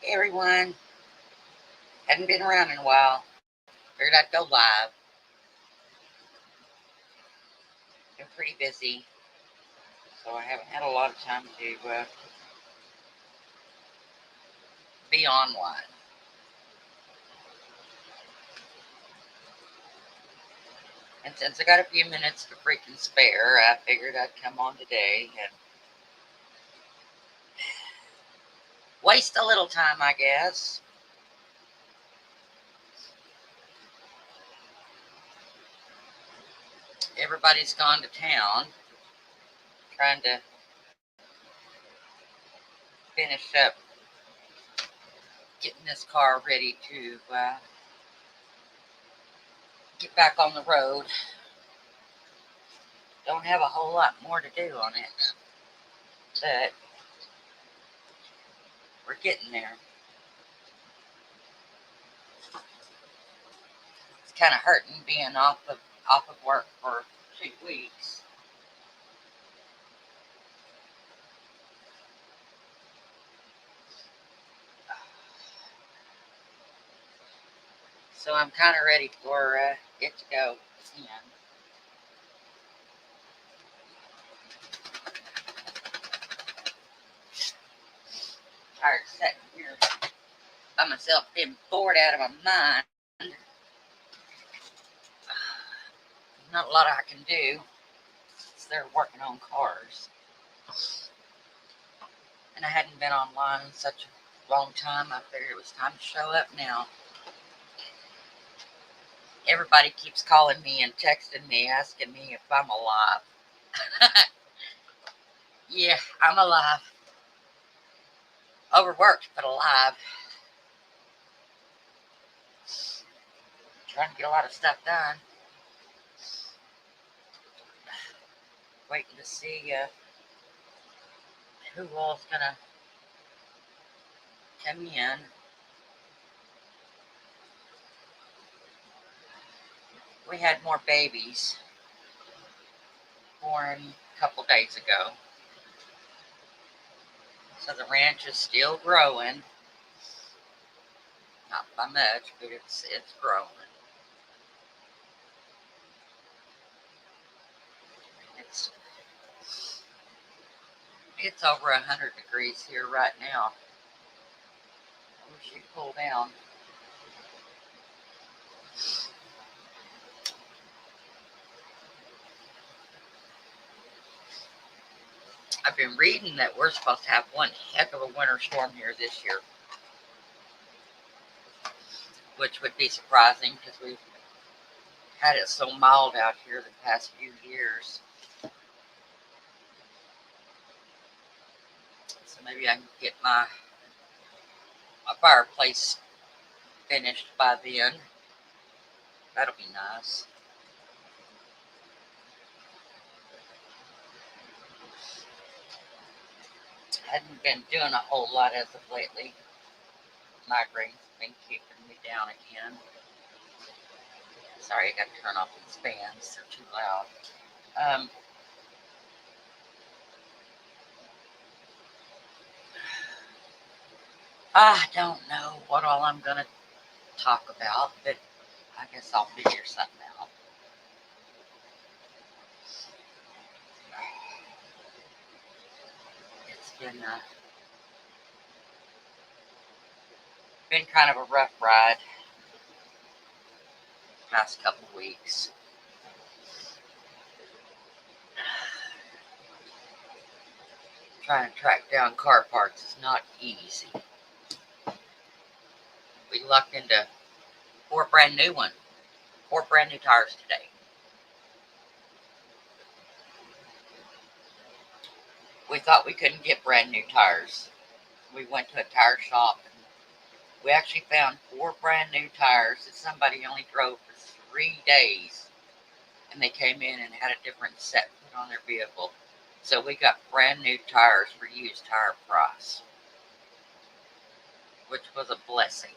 Hey everyone, hadn't been around in a while. Figured I'd go live. Been pretty busy, so I haven't had a lot of time to be online. And since I got a few minutes to freaking spare, I figured I'd come on today and waste a little time, I guess. Everybody's gone to town, trying to finish up getting this car ready to get back on the road. Don't have a whole lot more to do on it, but we're getting there. It's kind of hurting being off of work for 2 weeks. So I'm kind of ready for it to go again. Tired of sitting here by myself, being bored out of my mind. Not a lot I can do. They're working on cars. And I hadn't been online in such a long time. I figured it was time to show up now. Everybody keeps calling me and texting me, asking me if I'm alive. Yeah, I'm alive. Overworked, but alive. Trying to get a lot of stuff done. Waiting to see who all's gonna come in. We had more babies born a couple days ago. So the ranch is still growing. Not by much, but it's growing. It's it's over 100 degrees here right now. I wish you'd cool down. I've been reading that we're supposed to have one heck of a winter storm here this year, which would be surprising because we've had it so mild out here the past few years. So maybe I can get my fireplace finished by then. That'll be nice. Hadn't been doing a whole lot as of lately. Migraines have been keeping me down again. Sorry, I got to turn off these fans. They're too loud. I don't know what all I'm going to talk about, but I guess I'll figure something out. It's been kind of a rough ride past couple weeks. Trying to track down car parts is not easy. We lucked into 4 brand new tires today. We thought we couldn't get brand new tires. We went to a tire shop and we actually found 4 brand new tires that somebody only drove for 3 days, and they came in and had a different set put on their vehicle. So we got brand new tires for used tire price, which was a blessing.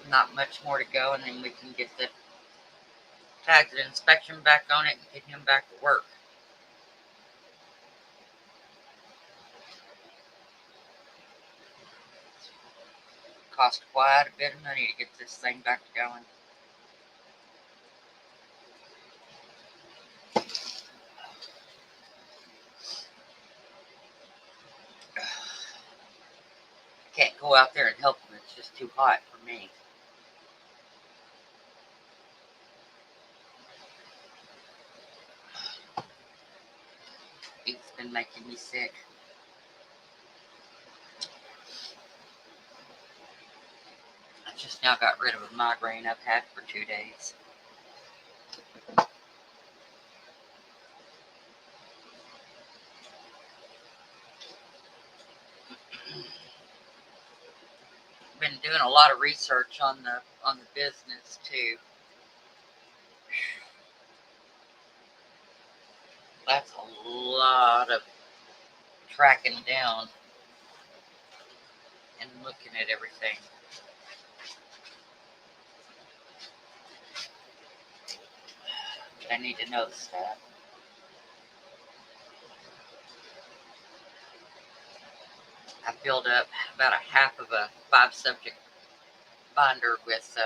Not much more to go, and then we can get the tags and inspection back on it and get him back to work. cost quite a bit of money to get this thing back going. Can't go out there and help them. It's just too hot for me. It's been making me sick. I just now got rid of a migraine I've had for 2 days. Been doing a lot of research on the business too. That's a lot of tracking down and looking at everything. I need to know the stuff. I filled up about a half of a 5-subject binder with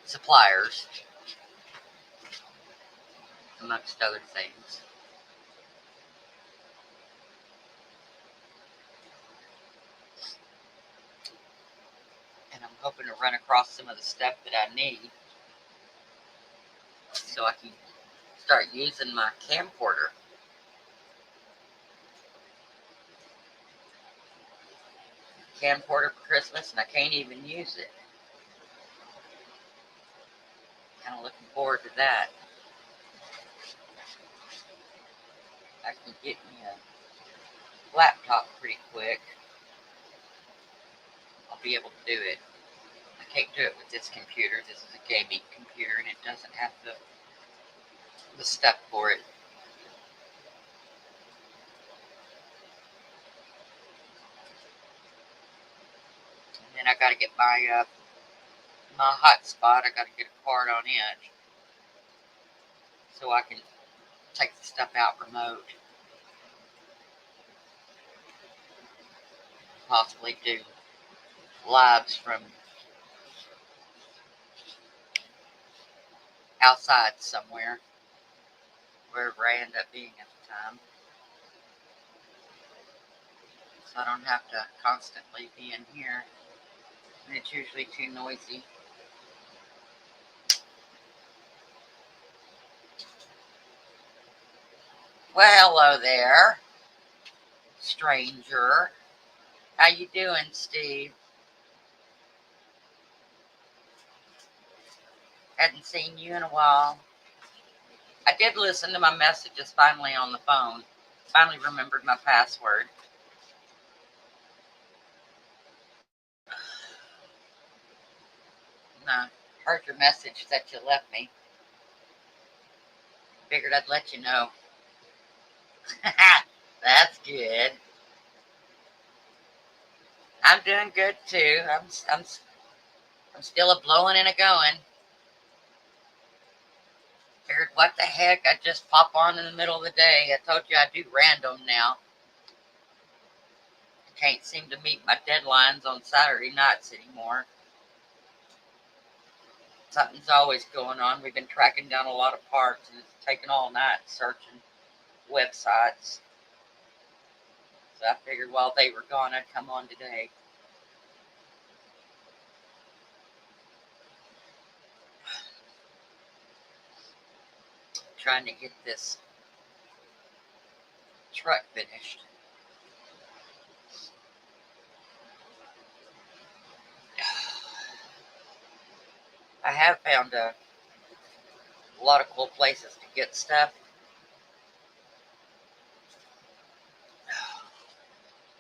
suppliers, amongst other things. And I'm hoping to run across some of the stuff that I need so I can start using my camcorder. Camcorder for Christmas, and I can't even use it. Kind of looking forward to that. I can get me a laptop pretty quick. I'll be able to do it. I can't do it with this computer. This is a gaming computer, and it doesn't have the stuff for it. And then I got to get my hotspot. I got to get a card on it so I can take the stuff out remote. Possibly do lives from outside somewhere, wherever I end up being at the time. So I don't have to constantly be in here, and it's usually too noisy. Well, hello there, stranger. How you doing, Steve? Hadn't seen you in a while. I did listen to my messages finally on the phone. Finally remembered my password. No, heard your message that you left me. Figured I'd let you know. That's good. I'm doing good too. I'm still a blowing and a going. Figured, what the heck? I just pop on in the middle of the day. I told you I do random now. I can't seem to meet my deadlines on Saturday nights anymore. Something's always going on. We've been tracking down a lot of parts, and it's taken all night searching websites. So I figured while they were gone, I'd come on today. Trying to get this truck finished. I have found a lot of cool places to get stuff.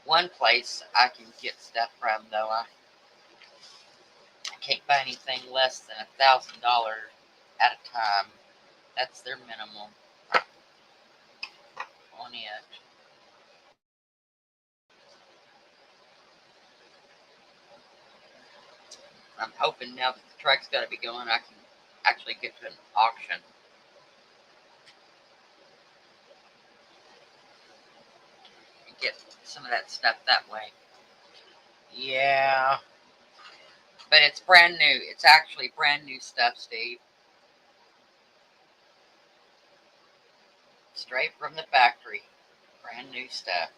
One place I can get stuff from, though, I can't buy anything less than $1,000 at a time. That's their minimum on it. I'm hoping now that the truck's got to be going, I can actually get to an auction and get some of that stuff that way. Yeah, but it's brand new. It's actually brand new stuff, Steve. Straight from the factory. Brand new stuff.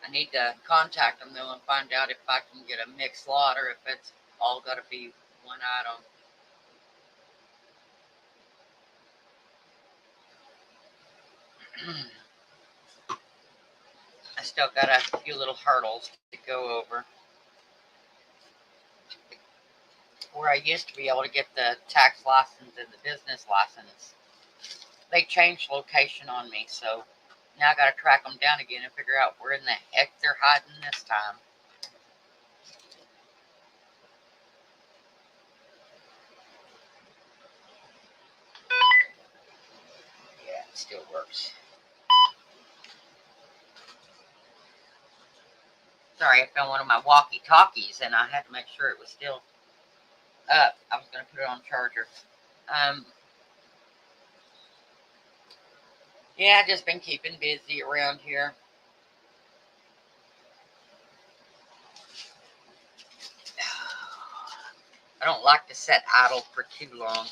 I need to contact them though and find out if I can get a mixed lot or if it's all got to be one item. I still got a few little hurdles to go over. Where I used to be able to get the tax license and the business license, they changed location on me, so now I got to track them down again and figure out where in the heck they're hiding this time. Yeah, it still works. Sorry, I found one of my walkie-talkies and I had to make sure it was still up. I was going to put it on charger. Yeah, I just been keeping busy around here. I don't like to sit idle for too long.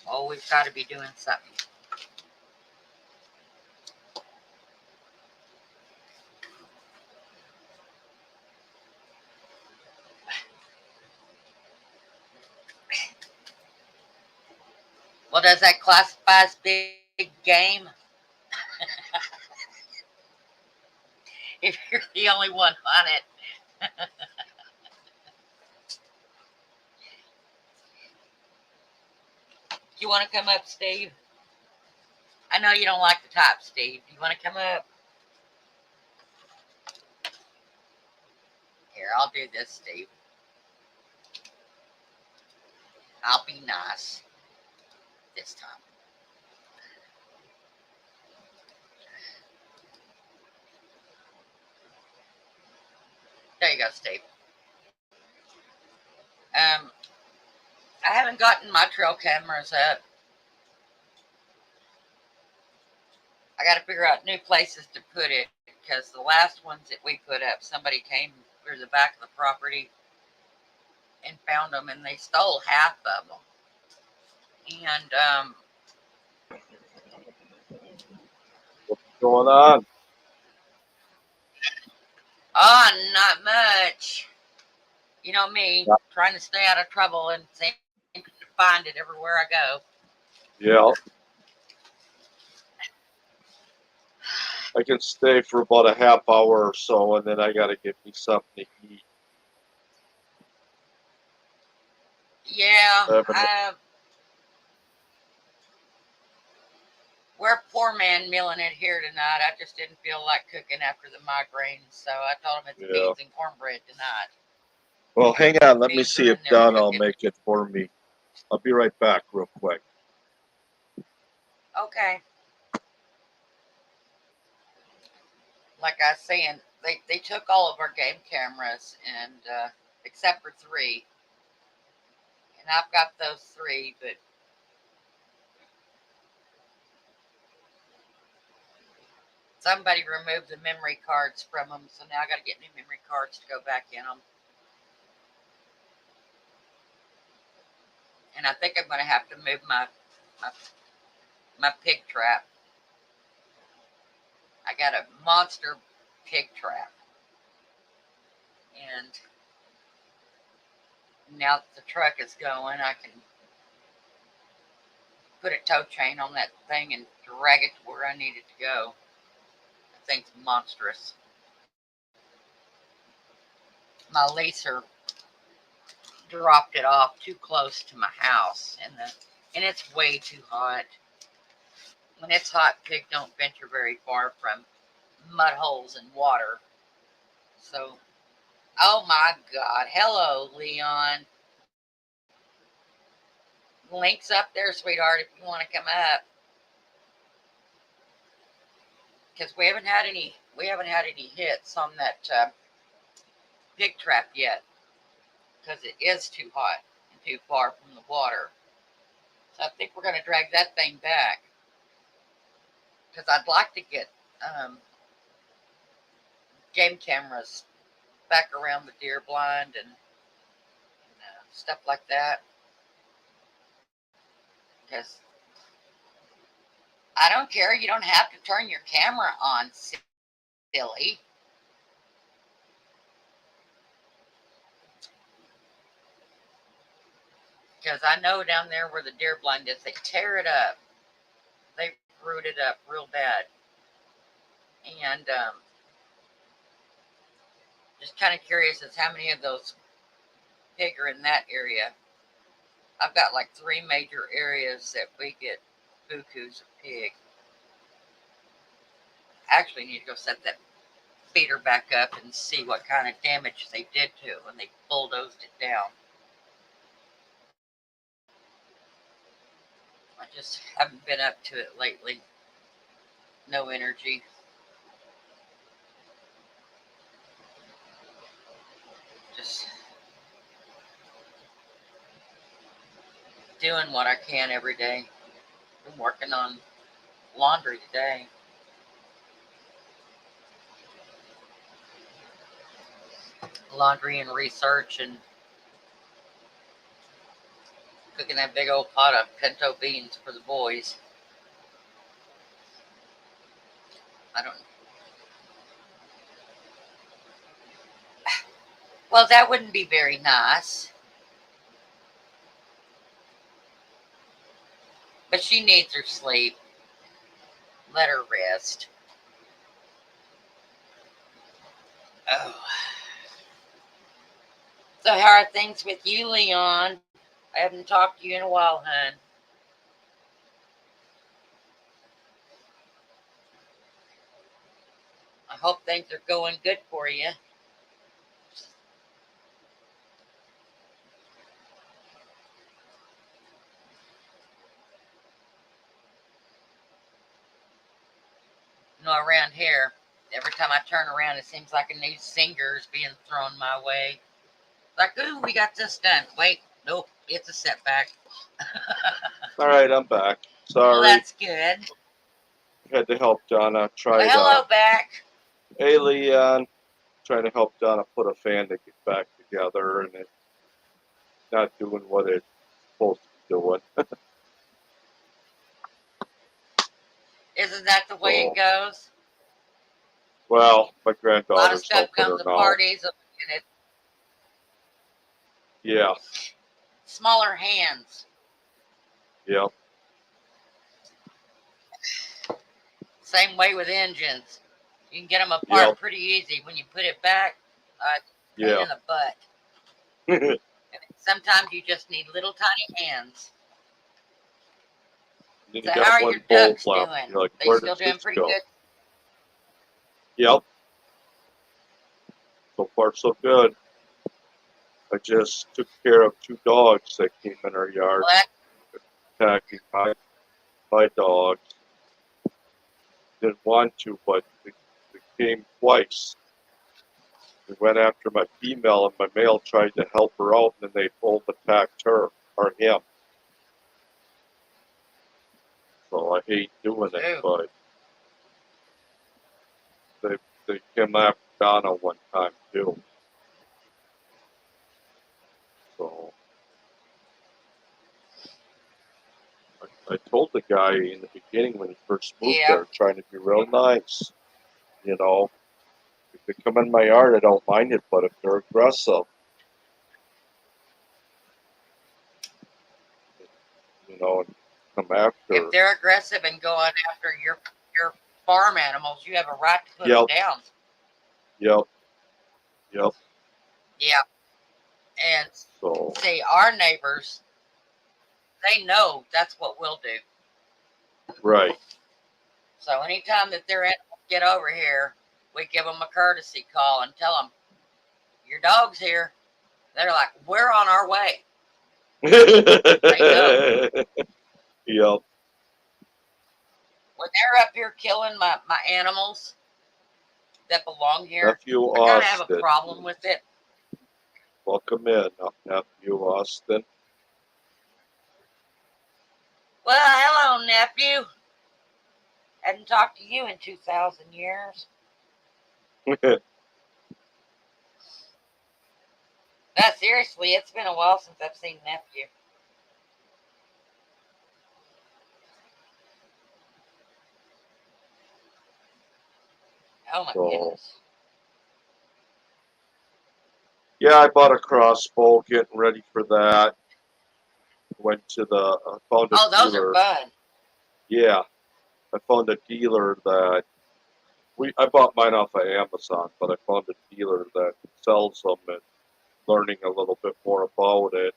Always got to be doing something. Well, does that classify as big game? If you're the only one on it. You want to come up, Steve? I know you don't like the top, Steve. Do you want to come up? Here, I'll do this, Steve. I'll be nice this time. There you go, Steve. I haven't gotten my trail cameras up. I got to figure out new places to put it because the last ones that we put up, somebody came through the back of the property and found them, and they stole half of them. And What's going on? oh, not much. You know me, trying to stay out of trouble and seem to find it everywhere I go. Yeah, I can stay for about a half hour or so, and then I gotta get me something to eat. Yeah, Having- we're poor man milling it here tonight. I just didn't feel like cooking after the migraine, so I told him it's Yeah. beans and cornbread tonight. Well, hang on. Let me Beans see are if in there Don will cooking. make it for me. I'll be right back real quick. Okay. Like I was saying, they took all of our game cameras and except for 3. And I've got those 3, but somebody removed the memory cards from them, so now I got to get new memory cards to go back in them. And I think I'm going to have to move my pig trap. I got a monster pig trap. And now that the truck is going, I can put a tow chain on that thing and drag it to where I need it to go. That thing's monstrous. My leaser dropped it off too close to my house, and it's way too hot. When it's hot, pig don't venture very far from mud holes and water. So, oh my God. Hello, Leon. Link's up there, sweetheart, if you want to come up. Because we haven't had any hits on that pig trap yet. Because it is too hot and too far from the water. So I think we're going to drag that thing back. Because I'd like to get game cameras back around the deer blind and stuff like that. Because I don't care. You don't have to turn your camera on, silly. Because I know down there where the deer blind is, they tear it up. They root it up real bad. And just kind of curious as how many of those pig are in that area. I've got like 3 major areas that we get bukus of pig. Actually need to go set that feeder back up and see what kind of damage they did to it when they bulldozed it down. I just haven't been up to it lately. No energy. Just doing what I can every day. I'm working on laundry today. Laundry and research and cooking that big old pot of pinto beans for the boys. I don't. Well, that wouldn't be very nice. But she needs her sleep. Let her rest. Oh. So how are things with you, Leon? I haven't talked to you in a while, hon. I hope things are going good for you. You know, around here, every time I turn around, it seems like a new singer is being thrown my way. Like, ooh, we got this done. Wait, nope, it's a setback. All right, I'm back. Well, Sorry, that's good. had to help Donna. Well, hello back. Hey, Leon. Trying to help Donna put a fan to get back together, and it's not doing what it's supposed to be doing. Isn't that the way it goes? Well, my A lot of granddaughter's stuff helping her comes to now. parties, and it's Yeah, smaller hands. yeah, Same way with engines. You can get them apart yep, pretty easy. When you put it back, pain yeah. in the butt. And sometimes you just need little tiny hands. Then So you how got are your one bulb ducks left. doing? You're like, They where still does doing this pretty go? good? Yep, so far so good. I just took care of 2 dogs that came in our yard Well, attacking my dogs. Didn't want to, but they came twice. They went after my female, and my male tried to help her out, and then they both attacked her or him. So I hate doing it, ooh, but they came after Donna one time too. So I told the guy in the beginning when he first moved yeah. there, trying to be real nice, you know. If they come in my yard, I don't mind it, but if they're aggressive, you know, and come If after, they're aggressive and go on after your farm animals, you have a right to put yep, them down. yep, yep. Yeah. And So see, our neighbors, they know that's what we'll do. right. So anytime that their animals get over here, we give them a courtesy call and tell them, your dog's here. They're like, we're on our way. They know. Yep. When they're up here killing my animals that belong here, Nephew I kind of have a Austin. problem with it. Welcome in, Nephew Austin. Well, hello, nephew. Hadn't talked to you in 2,000 years. No, seriously, it's been a while since I've seen nephew. Oh my So goodness. yeah, I bought a crossbow, getting ready for that. Went to the found a Oh, those are dealer. fun. Yeah, I found a dealer that I bought mine off of Amazon, but I found a dealer that sells them and learning a little bit more about it,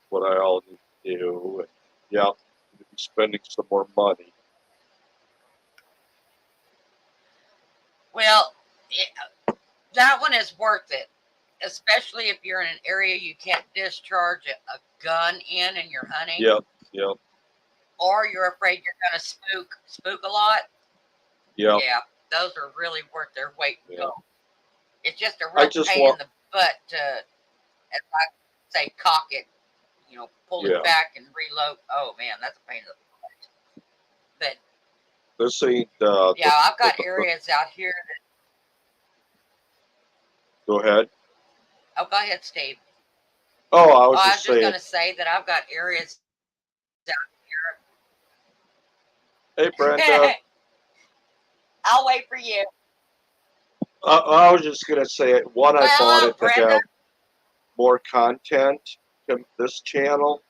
what I all need to do. And yeah, I'm gonna be spending some more money. Well, that one is worth it, especially if you're in an area you can't discharge a gun in and you're hunting, Yep, yep, or you're afraid you're gonna spook a lot. yep, Yeah, those are really worth their weight in yeah. gold. It's just a I real just pain in want, the butt to, as I say, cock it, pull it yeah. back and reload. Oh man, that's a pain in the butt. But This ain't yeah, I've got areas out here that. Go ahead. Oh, go ahead, Steve. Oh, I Oh, was I was just just saying. gonna say that I've got areas out Hey, Brenda. here. I'll wait for you. I was just gonna say, one, I bought Well, it to Brenda. have more content to this channel,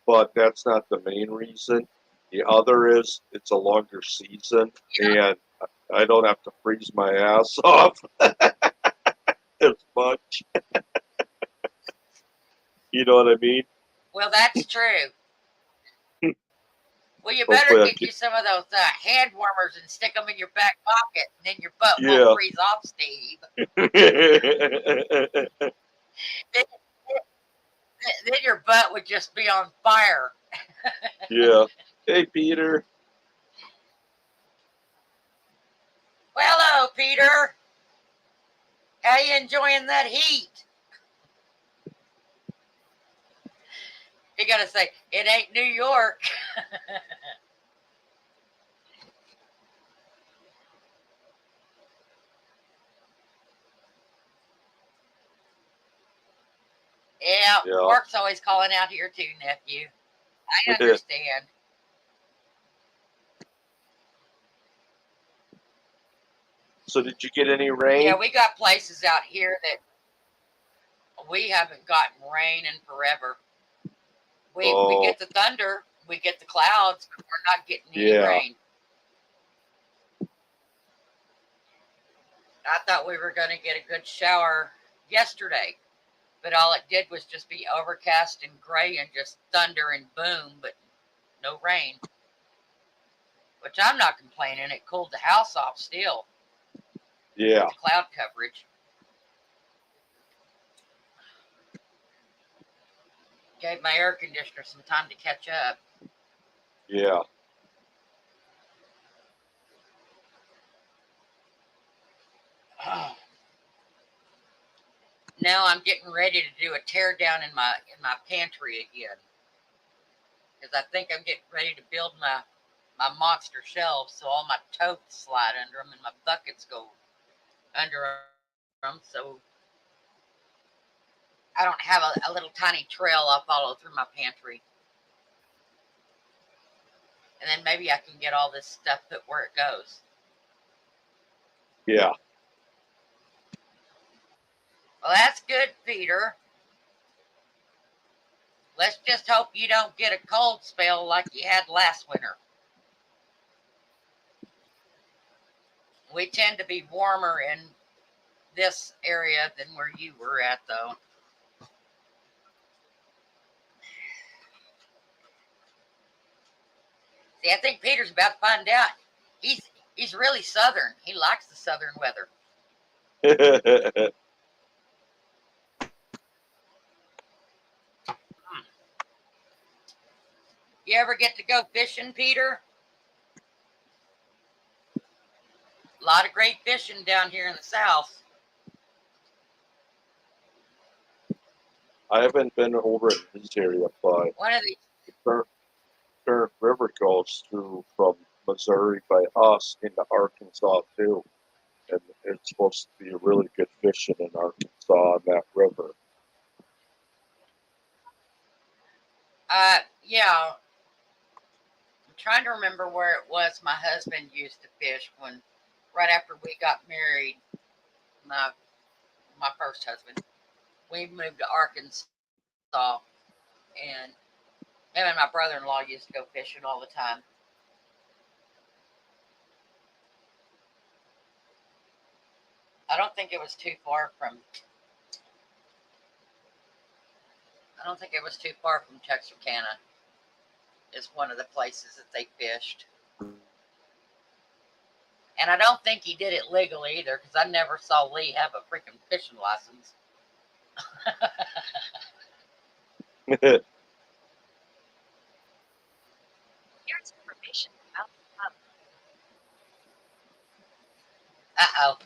but that's not the main reason. The other is it's a longer season, and I don't have to freeze my ass off as much. You know what I mean? Well, that's true. Well, you better Hopefully, I get you some of those hand warmers and stick them in your back pocket, and then your butt won't can. freeze off, Steve. Yeah. Then, then your butt would just be on fire. Yeah. Hey, Peter. Well, hello, Peter. How you enjoying that heat? You gotta say, it ain't New York. Yeah, Yeah. work's always calling out here too, nephew. I understand. So, did you get any Yeah, rain? we got places out here that we haven't gotten rain in forever. We Oh, get the thunder, we get the clouds, but we're not getting any yeah. rain. I thought we were going to get a good shower yesterday, but all it did was just be overcast and gray and just thunder and boom, but no rain. Which I'm not complaining. It cooled the house off still Yeah. with the cloud coverage. Gave my air conditioner some time to catch up. Yeah. Now I'm getting ready to do a tear down in my pantry again because I think I'm getting ready to build my monster shelves so all my totes slide under them and my buckets go under them so I don't have a little tiny trail I'll follow through my pantry. And then maybe I can get all this stuff put where it goes. Yeah. Well, that's good, Peter. Let's just hope you don't get a cold spell like you had last winter. We tend to be warmer in this area than where you were at, though. See, I think Peter's about to find out. He's he's really southern. He likes the southern weather. You ever get to go fishing, Peter? A lot of great fishing down here in the south. I haven't been over in this area, but One of the the current river goes through from Missouri by us into Arkansas too, and it's supposed to be really good fishing in Arkansas on that river. Yeah, I'm trying to remember where it was my husband used to fish when, right after we got married, my my first husband. We moved to Arkansas, and him and my brother-in-law used to go fishing all the time. I don't think it was too far from. I don't think it was too far from Texarkana. Is one of the places that they fished. And I don't think he did it legally either, because I never saw Lee have a freaking fishing license. Here's information about. Uh-oh.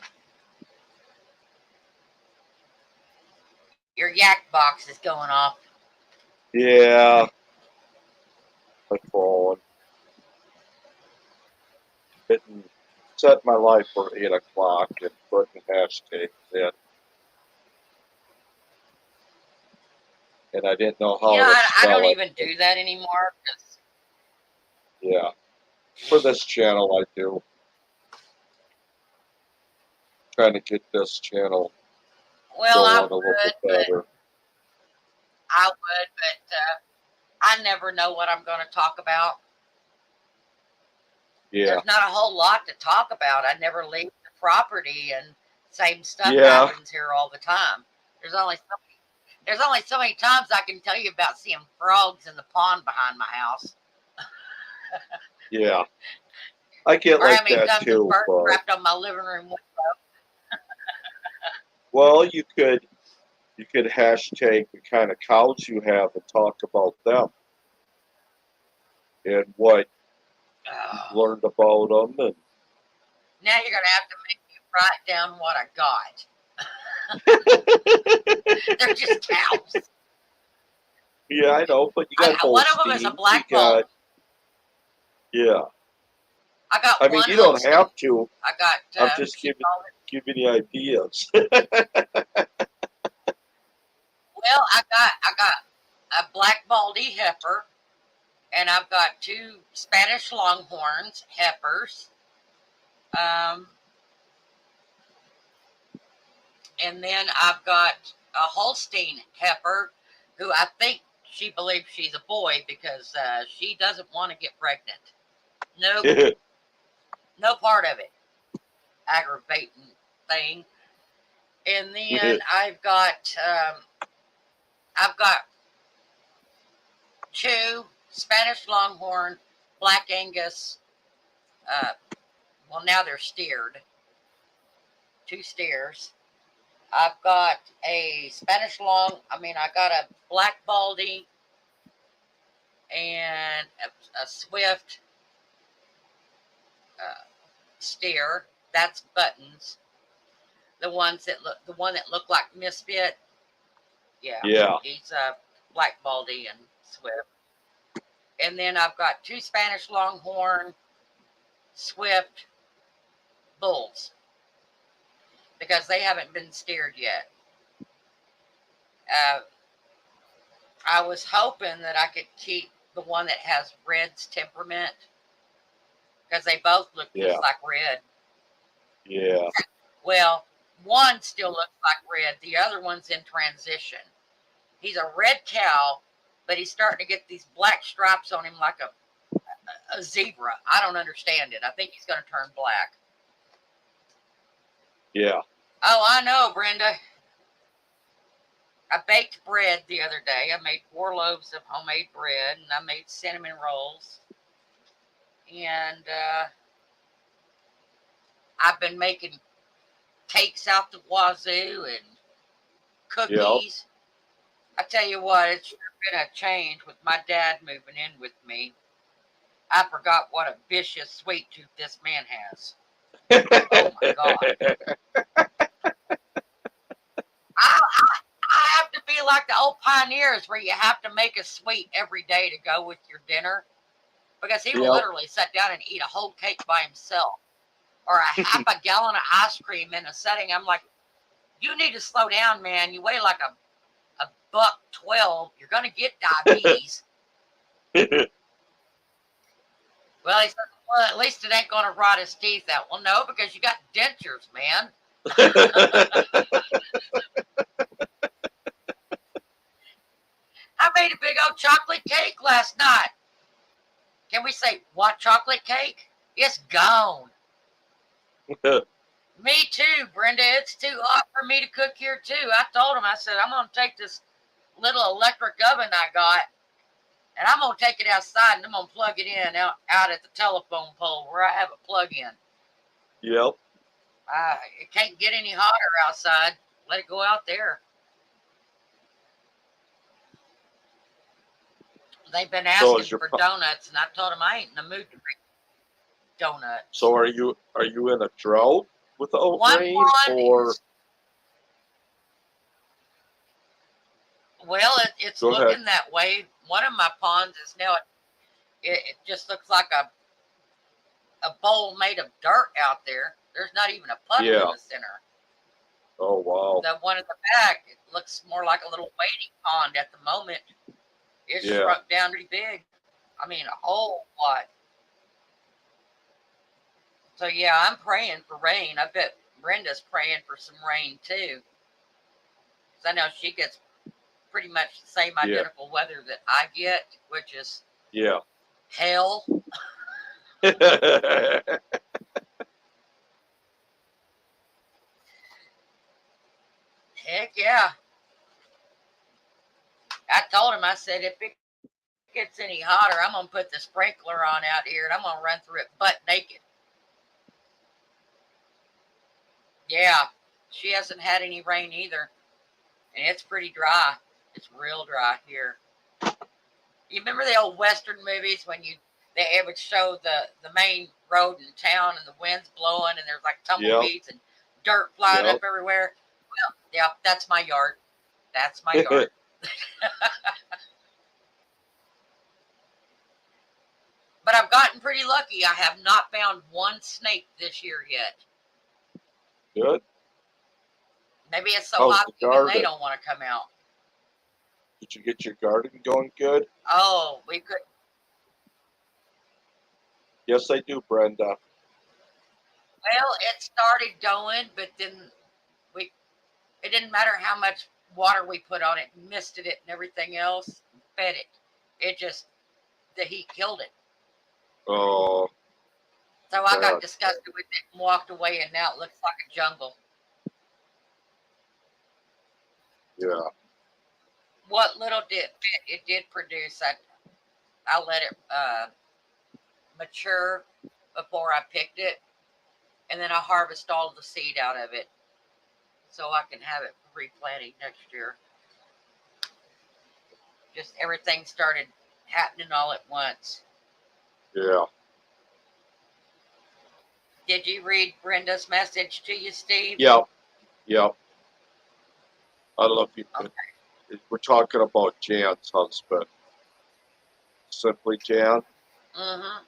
Your yak box is going off. Yeah, my phone. Didn't set my life for 8 o'clock and putting hashtags in, and I didn't know how to I spell don't it. even do that anymore. Yeah, for this channel I do. Trying to get this channel Well, I going a little bit would, better. but I never know what I'm going to talk about. Yeah, There's not a whole lot to talk about. I never leave the property, and same stuff Yeah. happens here all the time. There's only so many times I can tell you about seeing frogs in the pond behind my house, yeah. I get or how like many that times a too, bird but crapped on my living room window. well, you could hashtag the kind of cows you have and talk about them and what you've learned about them, and Now you're going to have to make me write down what I got. They're just cows. yeah, I know, but you got One of them is a Holstein, black you got, ball. yeah. I got I mean, one you don't Holstein. have to. I got. I'm just giving you ideas. Well, I got a black baldy heifer, and I've got 2 Spanish Longhorns heifers. And then I've got a Holstein heifer, who I think she believes she's a boy because she doesn't want to get pregnant. Nope, no part of it. Aggravating thing. And then I've got 2 Spanish Longhorn, Black Angus. Well, now they're steered. 2 steers. I've got a I got a black baldy and a swift steer. That's Buttons. The one that look like Misfit. Yeah. He's a black baldy and swift. And then I've got 2 Spanish Longhorn swift bulls because they haven't been steered yet. I was hoping that I could keep the one that has Red's temperament because they both look just like Red. Yeah. Well, one still looks like Red. The other one's in transition. He's a red cow, but he's starting to get these black stripes on him like a zebra. I don't understand it. I think he's going to turn black. Yeah. Oh, I know, Brenda. I baked bread the other day. I made 4 loaves of homemade bread, and I made cinnamon rolls. And I've been making cakes out the wazoo and cookies. I tell you what, it's been a change with my dad moving in with me. I forgot what a vicious sweet tooth this man has. Oh my God. I have to be like the old pioneers where you have to make a sweet every day to go with your dinner, because he will literally sit down and eat a whole cake by himself, or a half a gallon of ice cream in a setting. I'm like, you need to slow down, man. You weigh like a $112. You're going to get diabetes. Well, he said, well, at least it ain't going to rot his teeth out. Well, no, because you got dentures, man. I made a big old chocolate cake last night. Can we say, what chocolate cake? It's gone. Me too, Brenda. It's too hot for me to cook here, too. I told him, I said, I'm going to take this little electric oven I got, and I'm going to take it outside, and I'm going to plug it in out at the telephone pole where I have a plug-in. Yep. It can't get any hotter outside. Let it go out there. They've been asking for donuts, and I told them I ain't in the mood to make donuts. So are you in a drought without rain, or? Well, it's looking that way. One of my ponds is now, it just looks like a bowl made of dirt out there. There's not even a puddle in the center. Oh, wow. The one at the back, it looks more like a little wading pond at the moment. It's shrunk down pretty big. I mean, a whole lot. So, yeah, I'm praying for rain. I bet Brenda's praying for some rain, too. Because I know she gets pretty much the same identical weather that I get, which is hell. Heck yeah. I told him, I said, if it gets any hotter, I'm going to put the sprinkler on out here and I'm going to run through it butt naked. Yeah, she hasn't had any rain either. And it's pretty dry. It's real dry here. You remember the old Western movies when they would show the main road in town and the wind's blowing and there's like tumbleweeds and dirt flying up everywhere? Well, yeah, that's my yard. That's my yard. But I've gotten pretty lucky. I have not found one snake this year yet. Good. Maybe it's so hot even they don't want to come out. Did you get your garden going good? Oh, we could. Yes, I do, Brenda. Well, it started going, but then it didn't matter how much water we put on it, misted it and everything else, fed it. It just, the heat killed it. Oh. So I got disgusted with it and walked away, and now it looks like a jungle. Yeah. What little it did produce, I let it mature before I picked it, and then I harvest all the seed out of it so I can have it for replanting next year. Just everything started happening all at once. Yeah. Did you read Brenda's message to you, Steve? Yep. Yep. I don't know if you could. We're talking about Jan's husband. Simply Jan. Mm-hmm.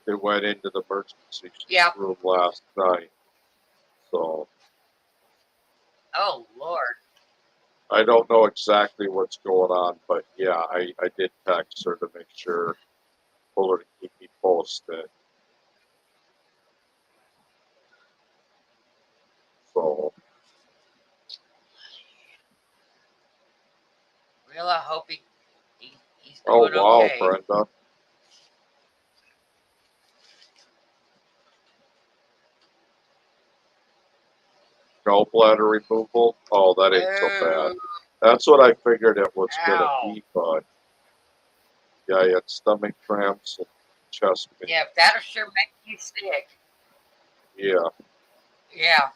They went into the emergency room last night. So. Oh, Lord. I don't know exactly what's going on, but yeah, I did text her to make sure, told her to keep me posted. So. Well, I hope he's doing okay. Brenda. Gallbladder removal? Oh, that ain't so bad. That's what I figured it was going to be, but yeah, you had stomach cramps and chest pain. Yeah, that'll sure make you sick. Yeah. Yeah.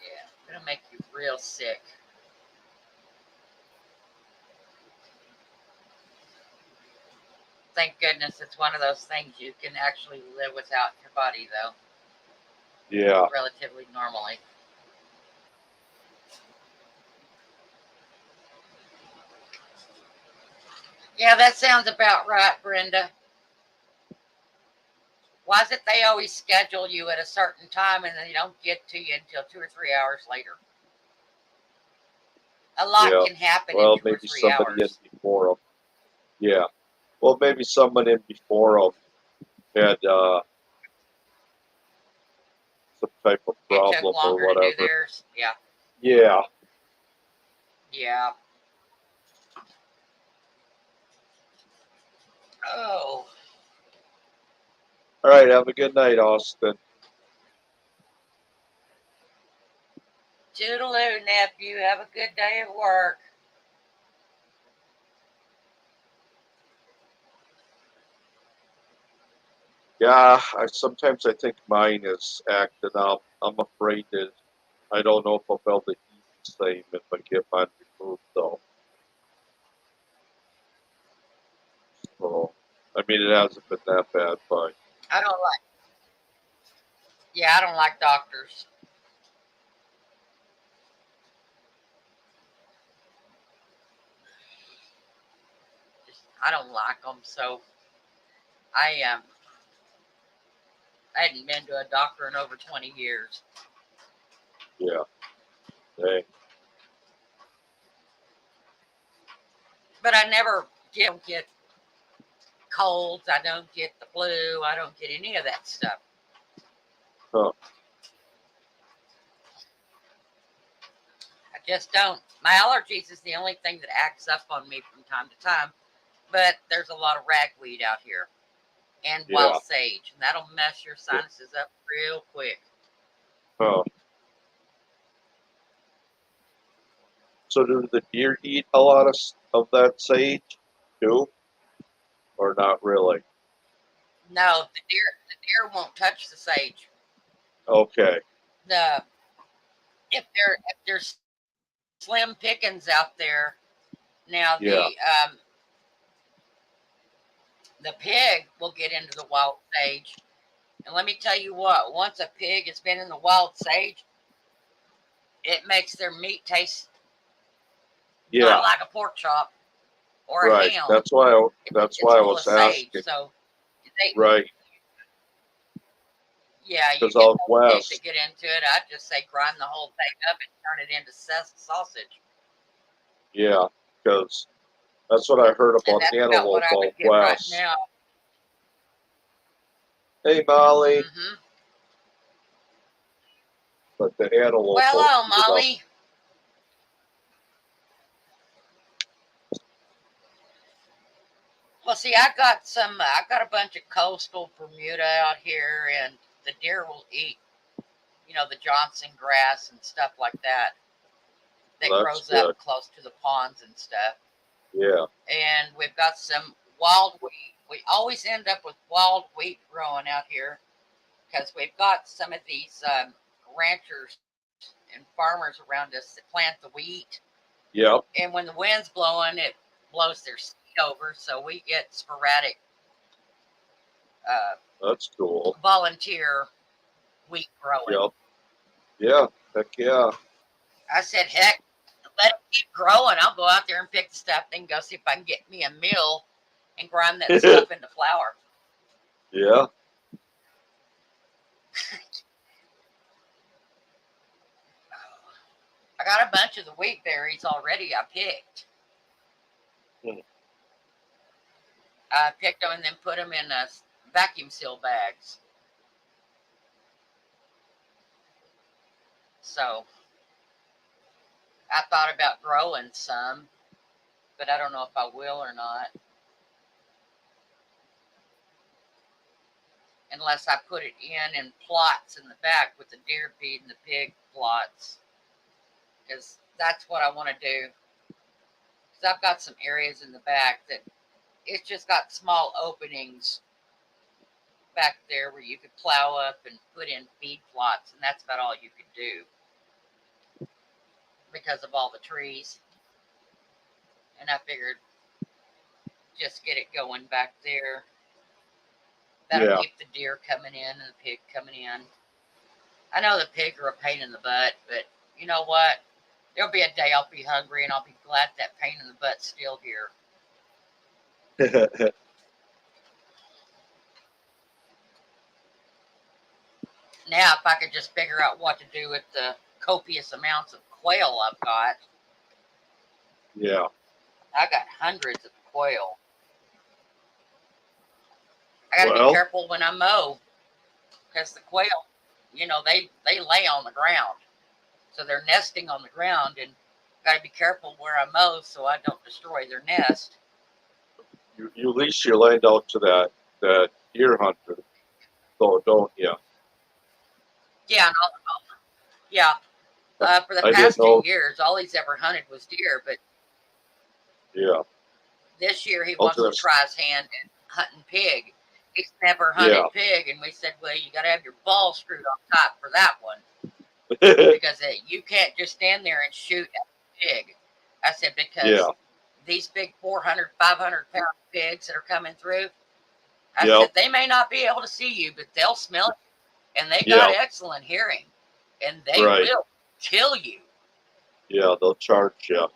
Yeah, it'll make you real sick. Thank goodness it's one of those things you can actually live without in your body, though. Yeah. Relatively normally. Yeah, that sounds about right, Brenda. Why is it they always schedule you at a certain time and they don't get to you until 2 or 3 hours later? A lot Yeah. can happen in Well, 2 or maybe 3 somebody in hours. before them. Yeah. Well, maybe someone in before them had some type of It took problem or longer to do whatever. theirs. Yeah. Yeah. Yeah. Oh. All right. Have a good night, Austin. Toodaloo, nephew. Have a good day at work. Yeah. Sometimes I think mine is acting up. I'm afraid that I don't know if I'll be able to eat the same if I get mine removed, though. So, I mean, it hasn't been that bad, but I don't like. Yeah, I don't like doctors. I don't like them. So I I hadn't been to a doctor in over 20 years. yeah. Dang. But I never get colds. I don't get the flu. I don't get any of that stuff. Huh. I just don't. My allergies is the only thing that acts up on me from time to time. But there's a lot of ragweed out here and Yeah. wild sage, and that'll mess your Yeah. sinuses up real quick. Huh. So do the deer eat a lot of that sage too, or not really? No, the deer won't touch the sage. Okay. The if there's slim pickings out there now, Yeah. the pig will get into the wild sage. And let me tell you what, once a pig has been in the wild sage, it makes their meat taste Yeah. not like a pork chop or a Right. ham. That's why. That's It's why I full of was sage. asking. So they, Right. yeah, you Because get out those pigs that west. get into it. I just say grind the whole thing up and turn it into sausage. Yeah. Because that's what I heard And about that's about what antelope I would out get right west. now. Hey, Molly. Hmm. But the antelope Well, will hello, eat it up. Molly. Well, see, I got a bunch of coastal Bermuda out here, and the deer will eat, the Johnson grass and stuff like that That's grows good. up close to the ponds and stuff. Yeah. And we've got some wild wheat. We always end up with wild wheat growing out here because we've got some of these ranchers and farmers around us that plant the wheat. Yep. And when the wind's blowing, it blows their seed over, so we get sporadic uh, That's cool. volunteer wheat growing. Yep. Yeah. Heck yeah. I said, heck, let it keep growing. I'll go out there and pick the stuff, then go see if I can get me a mill and grind that stuff into flour. Yeah. I got a bunch of the wheat berries already I picked. Hmm. I picked them and then put them in vacuum seal bags. So I thought about growing some, but I don't know if I will or not. Unless I put it in plots in the back with the deer feed and the pig plots. Because that's what I want to do. Because I've got some areas in the back that it's just got small openings back there where you could plow up and put in feed plots, and that's about all you could do because of all the trees. And I figured just get it going back there. That'll Yeah. keep the deer coming in and the pig coming in. I know the pig are a pain in the butt, but you know what? There'll be a day I'll be hungry and I'll be glad that pain in the butt's still here. Now, if I could just figure out what to do with the copious amounts of quail I've got, Yeah. I got hundreds of quail. I got to be Well, careful when I mow because the quail, they lay on the ground, so they're nesting on the ground, and got to be careful where I mow so I don't destroy their nest. you lease your land out to that deer hunter, though, don't you? Yeah, yeah. For the I didn't past two know. years, all he's ever hunted was deer, but Yeah. this year he I was wants gonna. to try his hand at hunting pig. He's never Yeah. hunted pig, and we said, well, you got to have your ball screwed on top for that one because you can't just stand there and shoot at the pig. I said, Yeah. because these big 400, 500-pound pigs that are coming through, I Yep. said, they may not be able to see you, but they'll smell you, and they got Yeah. excellent hearing, and they Right. will kill you. Yeah. They'll charge you.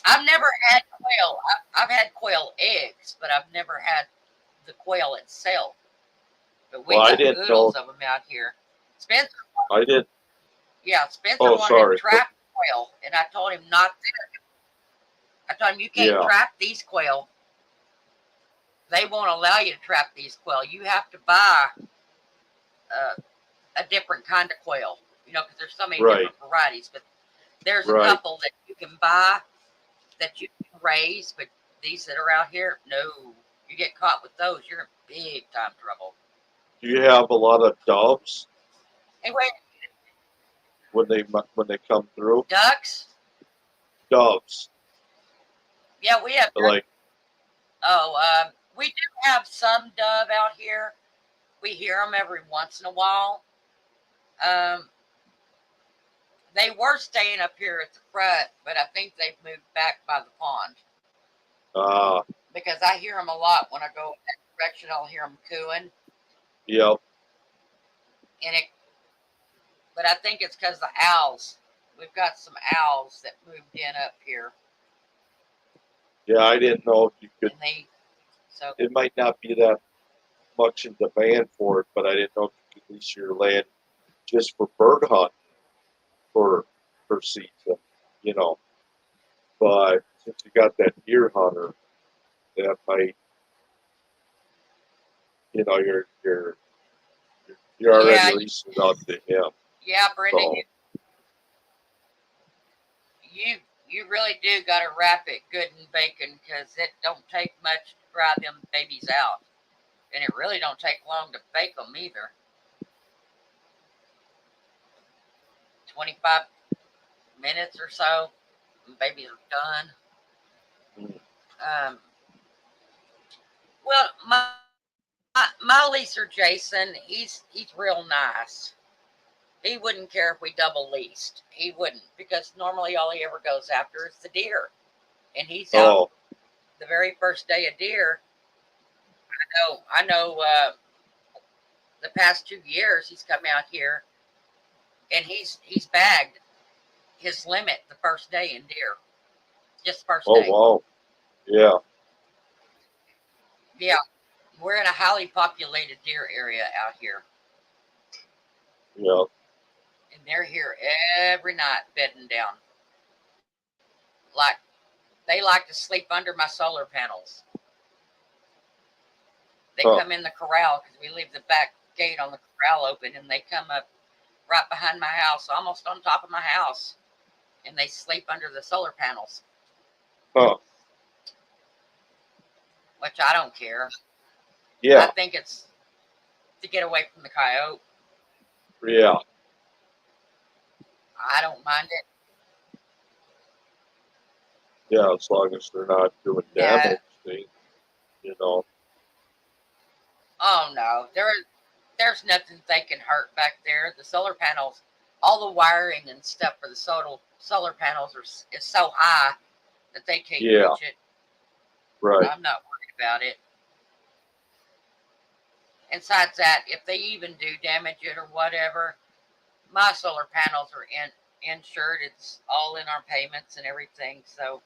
I've never had quail. I've had quail eggs, but I've never had the quail itself. But we Well, I got didn't know. oodles of them out here. Spencer, I did. Spencer Oh, wanted sorry. to trap quail, and I told him not to. I told him you can't Yeah. trap these quail. They won't allow you to trap these quail. You have to buy a different kind of quail, because there's so many Right. different varieties. But there's a Right. couple that you can buy that you can raise, but these that are out here, no. You get caught with those, you're in big time trouble. Do you have a lot of doves Anyway, when they come through? ducks. Doves. Yeah, we have. Like. We do have some dove out here. We hear them every once in a while. They were staying up here at the front, but I think they've moved back by the pond. Because I hear them a lot when I go in that direction. I'll hear them cooing. Yep. But I think it's because the owls. We've got some owls that moved in up here. Yeah, I didn't know if you could. So it might not be that much in demand for it, but I didn't know if you could lease your land just for bird hunting for season, But since you got that deer hunter, that might, you're already leasing out to him. Yeah, Brenda, So. you really do got to wrap it good in bacon because it don't take much to dry them babies out, and it really don't take long to bake them either. 25 minutes or so, and babies are done. Well, my leaser Jason, he's real nice. He wouldn't care if we double leased. He wouldn't, because normally all he ever goes after is the deer, and he's out the very first day of deer. I know. The past 2 years, he's come out here, and he's bagged his limit the first day in deer, just first day. Oh wow, yeah. Yeah, we're in a highly populated deer area out here. Yeah. And they're here every night bedding down. Like, they like to sleep under my solar panels. They come in the corral because we leave the back gate on the corral open, and they come up right behind my house, almost on top of my house, and they sleep under the solar panels. Huh. Which I don't care. Yeah. I think it's to get away from the coyote. Yeah. I don't mind it. Yeah, as long as they're not doing damage, Oh no, there's nothing they can hurt back there. The solar panels, all the wiring and stuff for the solar panels is so high that they can't reach it. Right. I'm not worried about it. And besides that, if they even do damage it or whatever, my solar panels are insured. It's all in our payments and everything, so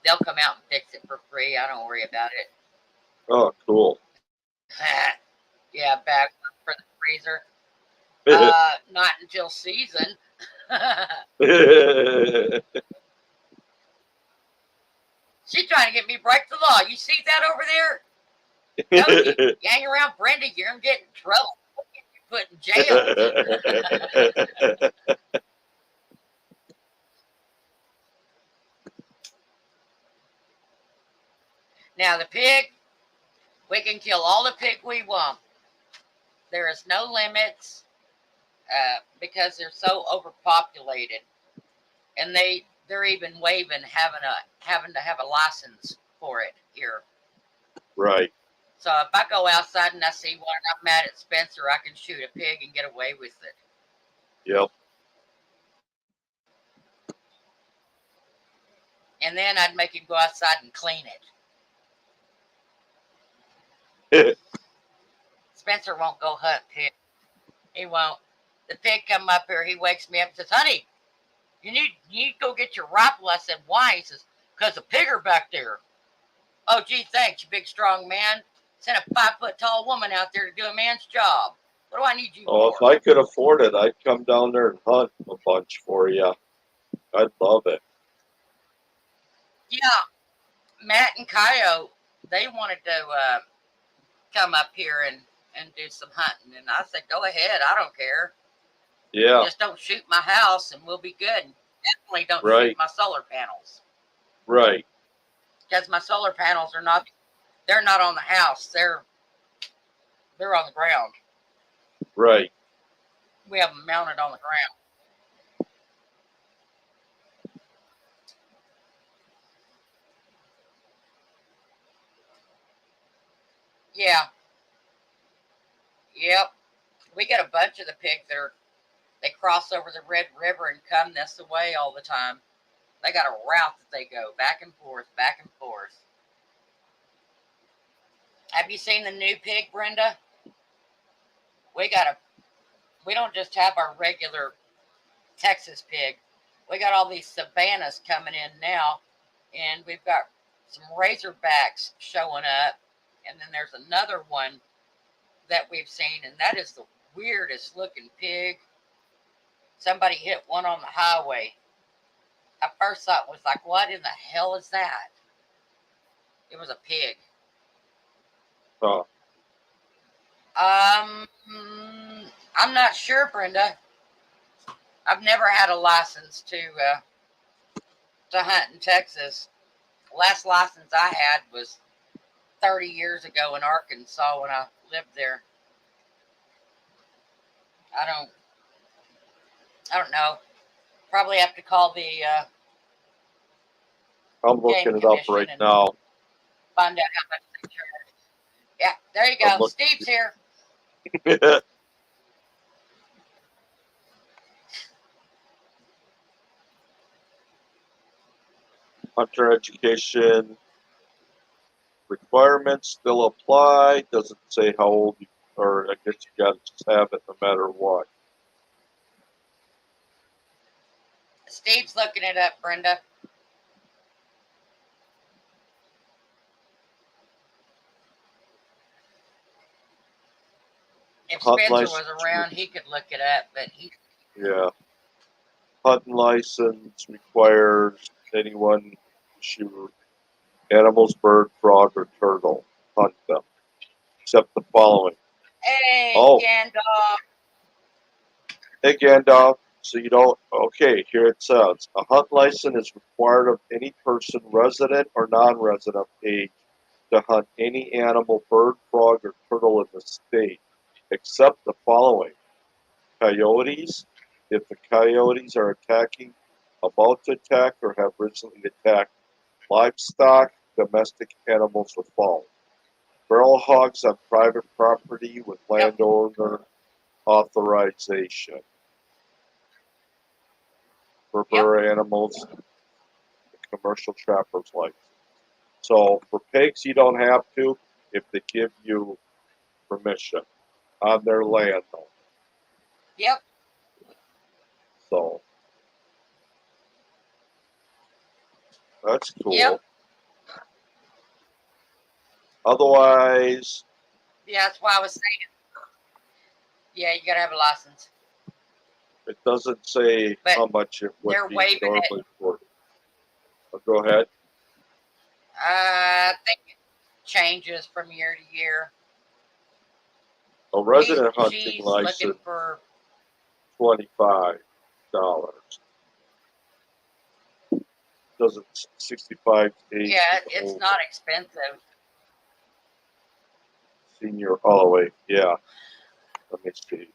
they'll come out and fix it for free. I don't worry about it. Oh, cool. Yeah, back for the freezer. Not until season. She's trying to get me to break the law. You see that over there? Told you, you hang around Brenda, you're gonna get in trouble. You're put in jail. Now the pig, we can kill all the pig we want. There is no limits because they're so overpopulated, and they're even waiving having to have a license for it here. Right. So if I go outside and I see one and I'm mad at Spencer, I can shoot a pig and get away with it. Yep. And then I'd make him go outside and clean it. Spencer won't go hunt pig. He won't. The pig come up here, he wakes me up and says, honey, you need to go get your rifle. I said, why? He says, because the pig are back there. Oh, gee, thanks, you big strong man. Send a 5-foot-tall woman out there to do a man's job. What do I need you Oh, for? if I could afford it, I'd come down there and hunt a bunch for you. I'd love it. Yeah, Matt and Coyote, they wanted to come up here and do some hunting. And I said, go ahead, I don't care. Yeah. Just don't shoot my house and we'll be good. And definitely don't Right. shoot my solar panels. Right. Because my solar panels are not, they're not on the house. They're on the ground. Right. We have them mounted on the ground. Yeah. Yep. We get a bunch of the pigs that they cross over the Red River and come this way all the time. They got a route that they go back and forth, back and forth. Have you seen the new pig, Brenda? We don't just have our regular Texas pig. We got all these savannas coming in now, and we've got some razorbacks showing up, and then there's another one that we've seen, and that is the weirdest looking pig. Somebody hit one on the highway. I first thought was like, what in the hell is that? It was a pig. Huh. I'm not sure, Brenda. I've never had a license to hunt in Texas. Last license I had was 30 years ago in Arkansas when I lived there. I don't know. Probably have to call the I'm looking it up right now. Find out how much they charge. Yeah, there you go. Steve's here. Hunter education requirements still apply. Doesn't say how old you, or I guess you got to just have it no matter what. Steve's looking it up, Brenda. If Spencer was around, he could look it up, but he... Yeah. Hunting license requires anyone shoot animals, bird, frog, or turtle. Hunt them. Except the following. Hey, Gandalf. Hey, Gandalf. So you don't... Okay, here it says. A hunt license is required of any person, resident or non-resident of age, to hunt any animal, bird, frog, or turtle in the state, except the following. Coyotes, if the coyotes are attacking, about to attack, or have recently attacked livestock, domestic animals are found. Feral hogs on private property with landowner authorization. For fur animals, the commercial trapper's license. So for pigs, you don't have to if they give you permission on their land, though. Yep. So that's cool. Yep. Otherwise, yeah, that's why I was saying. Yeah, you gotta have a license. It doesn't say how much it would be normally for. Go ahead. I think it changes from year to year. A resident hunting She's license, looking for. $25. Doesn't 65 days. Yeah, it's not expensive. Senior, all the way. Yeah. Let me see.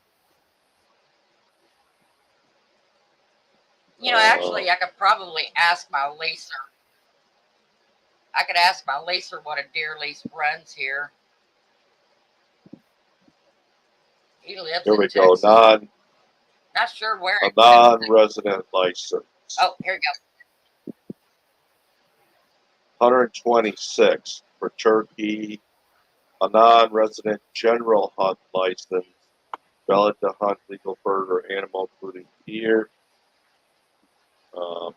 You know, actually, I could probably ask my leaser. I could ask my leaser what a deer lease runs here. He lives Here in we go. Texas. Not sure where. A non-resident license. Oh, here we go. 126 for turkey. A non-resident general hunt license, valid to hunt legal bird or animal, including deer.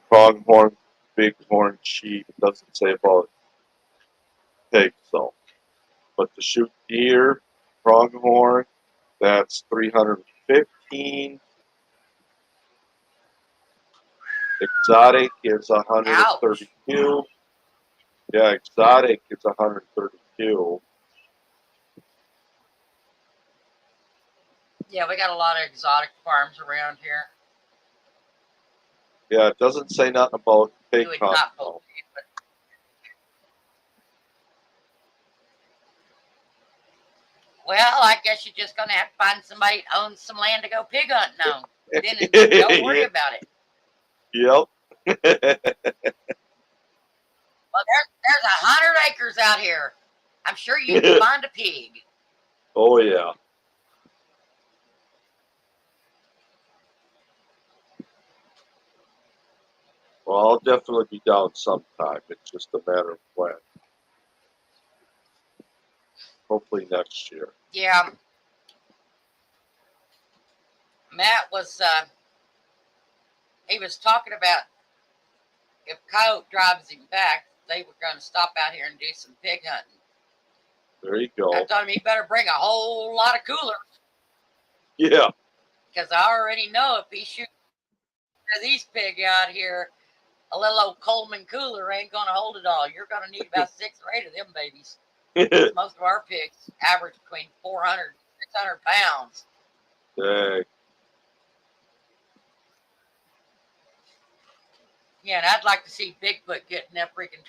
Pronghorn, bighorn sheep. Doesn't say about pigs though. But to shoot deer, pronghorn, that's 315. Exotic is 132. Ouch. Yeah, exotic is 132. Yeah, we got a lot of exotic farms around here. Yeah, it doesn't say nothing about pig You would hunt. not though. believe it. Well, I guess you're just gonna have to find somebody that owns some land to go pig hunting on. Then don't worry about it. Yep. Well, there's 100 acres out here. I'm sure you can find a pig. Oh yeah. Well, I'll definitely be down sometime. It's just a matter of when. Hopefully next year. Yeah. Matt was he was talking about if Coyote drives him back, they were going to stop out here and do some pig hunting. There you go. I told him he better bring a whole lot of coolers. Yeah. Because I already know if he shoots these pig out here, a little old Coleman cooler ain't going to hold it all. You're going to need about 6 or 8 of them babies. Most of our pigs average between 400 and 600 pounds. Dang. Yeah, and I'd like to see Bigfoot get in that freaking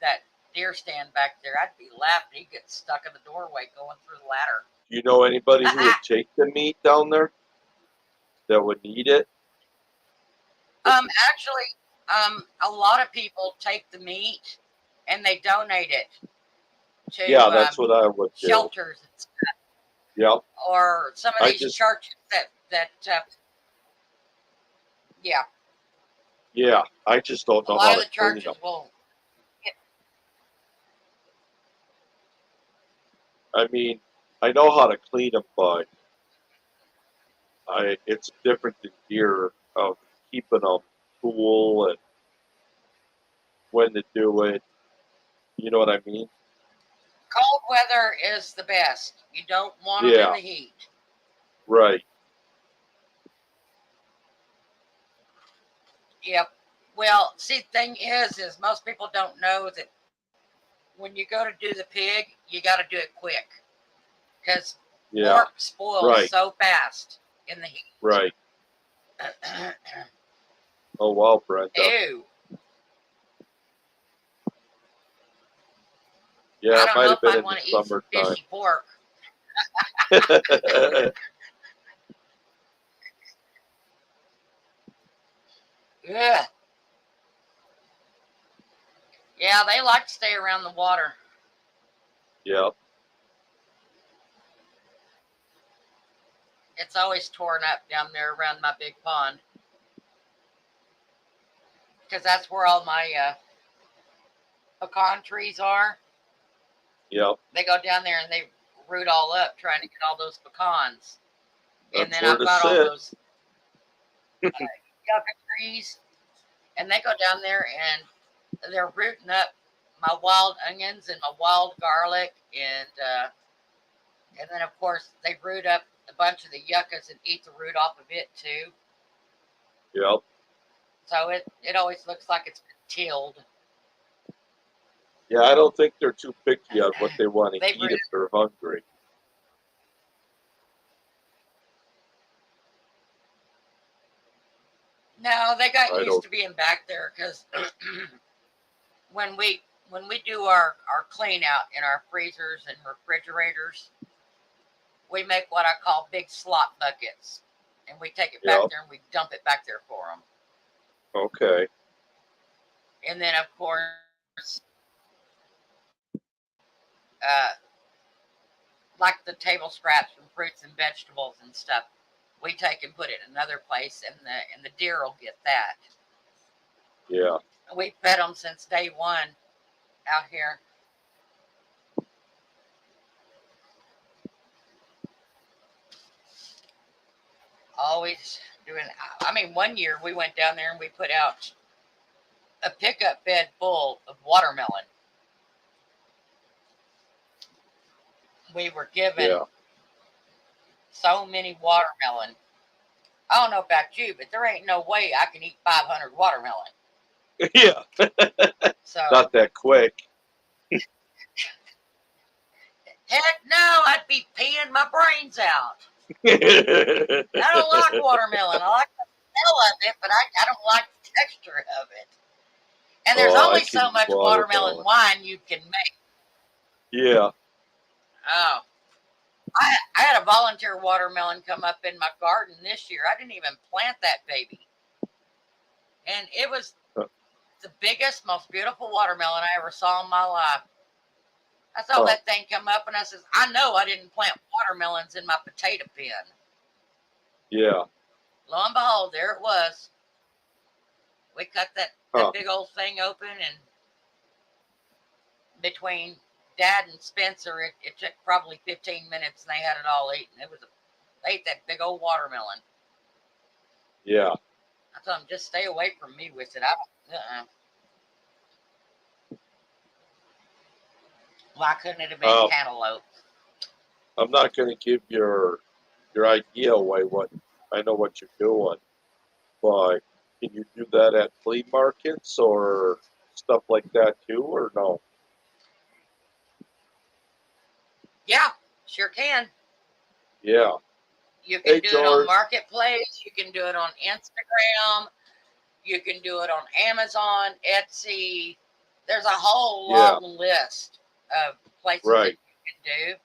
that deer stand back there. I'd be laughing. He'd get stuck in the doorway going through the ladder. Do you know anybody who would take the meat down there that would need it? Actually, a lot of people take the meat and they donate it to Yeah, that's what I would do. shelters and stuff. Yep. Or some of these churches that yeah. Yeah, I just don't know A lot how of to the clean churches them. will. I mean, I know how to clean them, but it's different than deer of keeping them cool and when to do it. You know what I mean? Cold weather is the best. You don't want them in the heat. Right. Yep. Well, see, the thing is most people don't know that when you go to do the pig, you got to do it quick because pork spoils so fast in the heat. Right. Oh, wow, Brenda. Ew. Yeah, I it don't might know have if been I in want to the eat some summertime. fishy pork. Yeah. Yeah, they like to stay around the water. Yep. It's always torn up down there around my big pond. Because that's where all my pecan trees are. Yep. They go down there and they root all up trying to get all those pecans. That's and then where I've to got all sit. those yucca trees. And they go down there and they're rooting up my wild onions and my wild garlic. And then, of course, they root up a bunch of the yuccas and eat the root off of it, too. Yep. So it always looks like it's been tilled. Yeah, I don't think they're too picky on what they want to They eat if they're hungry. No, they got I used don't. to being back there because when we do our clean out in our freezers and refrigerators, we make what I call big slot buckets, and we take it back Yep. there and we dump it back there for them. Okay. And then of course, uh, like the table scraps from fruits and vegetables and stuff, we take and put it in another place, and the deer will get that. Yeah. We fed them since day one out here. Always doing. I mean, one year we went down there and we put out a pickup bed full of watermelon. We were given Yeah. so many watermelon. I don't know about you, but there ain't no way I can eat 500 watermelon. Yeah. So, Not that quick. heck no, I'd be peeing my brains out. Yeah. I don't like watermelon. I like the smell of it, but I don't like the texture of it. And there's Oh, I only can so eat much watermelon watermelon. wine you can make. Yeah. Oh, I had a volunteer watermelon come up in my garden this year. I didn't even plant that baby. And it was Huh. the biggest, most beautiful watermelon I ever saw in my life. I saw Huh. that thing come up and I says, I know I didn't plant watermelons in my potato bin. Yeah. Lo and behold, there it was. We cut that Huh. big old thing open, and between Dad and Spencer, it took probably 15 minutes, and they had it all eaten. They ate that big old watermelon. Yeah. I told them, just stay away from me with it. I don't. Why couldn't it have been Um, cantaloupe? I'm not going to give your idea away. What I know what you're doing, but can you do that at flea markets or stuff like that too, or no? Yeah, sure can. Yeah. You can Hey, do it on George. Marketplace. You can do it on Instagram. You can do it on Amazon, Etsy. There's a whole Yeah. long list of places that Right. you can do.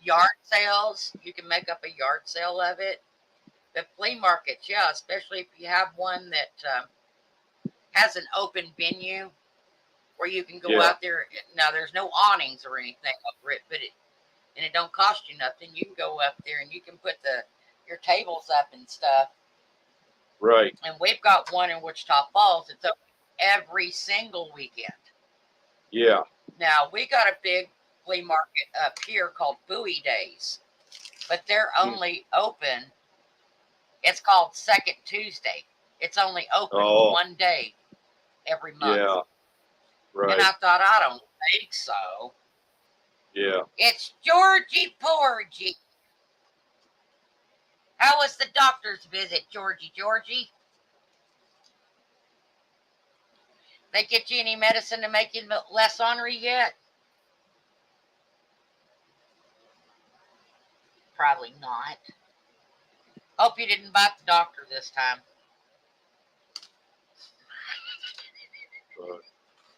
Yard sales, you can make up a yard sale of it. The flea markets, yeah, especially if you have one that has an open venue where you can go Yeah. out there. Now, there's no awnings or anything over it, but it don't cost you nothing. You can go up there and you can put your tables up and stuff. Right. And we've got one in Wichita Falls. It's open every single weekend. Yeah. Now, we got a big flea market up here called Bowie Days, but they're Hmm. only open. It's called Second Tuesday. It's only open Oh. one day every month. Yeah. And Right. I thought, I don't think so. Yeah. It's Georgie Porgy. How was the doctor's visit, Georgie? They get you any medicine to make you less ornery yet? Probably not. Hope you didn't bite the doctor this time.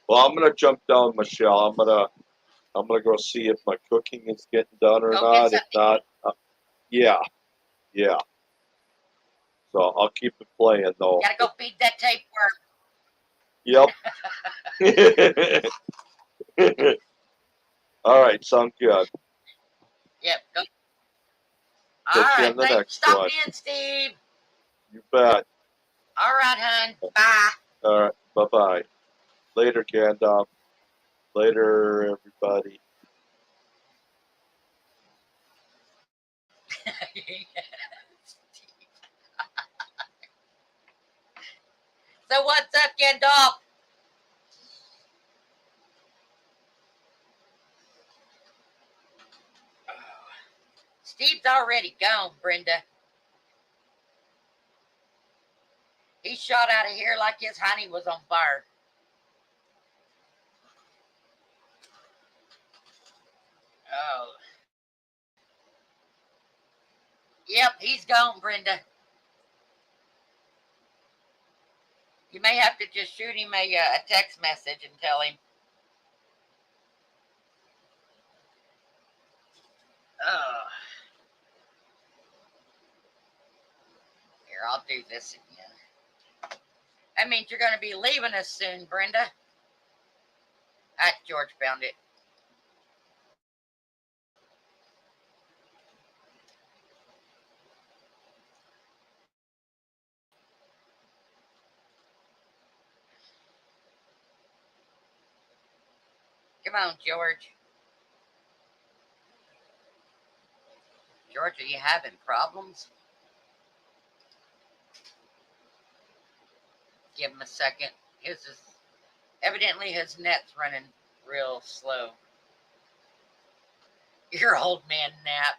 Well, I'm gonna jump down, Michelle. I'm gonna go see if my cooking is getting done or Go get not. If something. not, yeah, yeah. So I'll keep it playing though. Gotta go feed that tapeworm. Yep. All right, sounds good. Yep. Go. All Catch you right. on the Thanks for next stopping one. in, Steve. You bet. All right, hon. Bye. All right. Bye bye. Later, Gandalf. Later, everybody. So what's up, Gandalf? Steve's already gone, Brenda. He shot out of here like his honey was on fire. Yep, he's gone, Brenda. You may have to just shoot him a text message and tell him. Oh. Here, I'll do this again. That means you're going to be leaving us soon, Brenda. George found it. Come on, George. George, are you having problems? Give him a second. Evidently his net's running real slow. Your old man nap.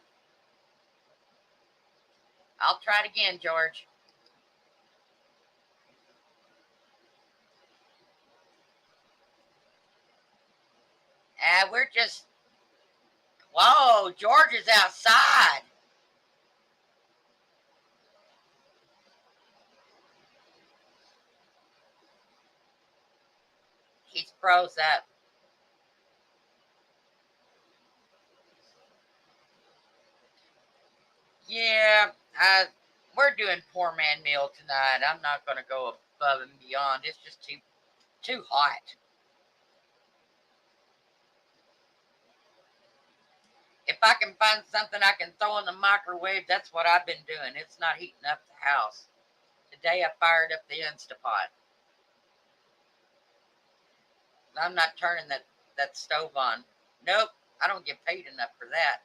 I'll try it again, George. We're just... Whoa, George is outside. He's froze up. Yeah, we're doing poor man meal tonight. I'm not going to go above and beyond. It's just too hot. If I can find something I can throw in the microwave, that's what I've been doing. It's not heating up the house. Today I fired up the Instapot. I'm not turning that stove on. Nope, I don't get paid enough for that.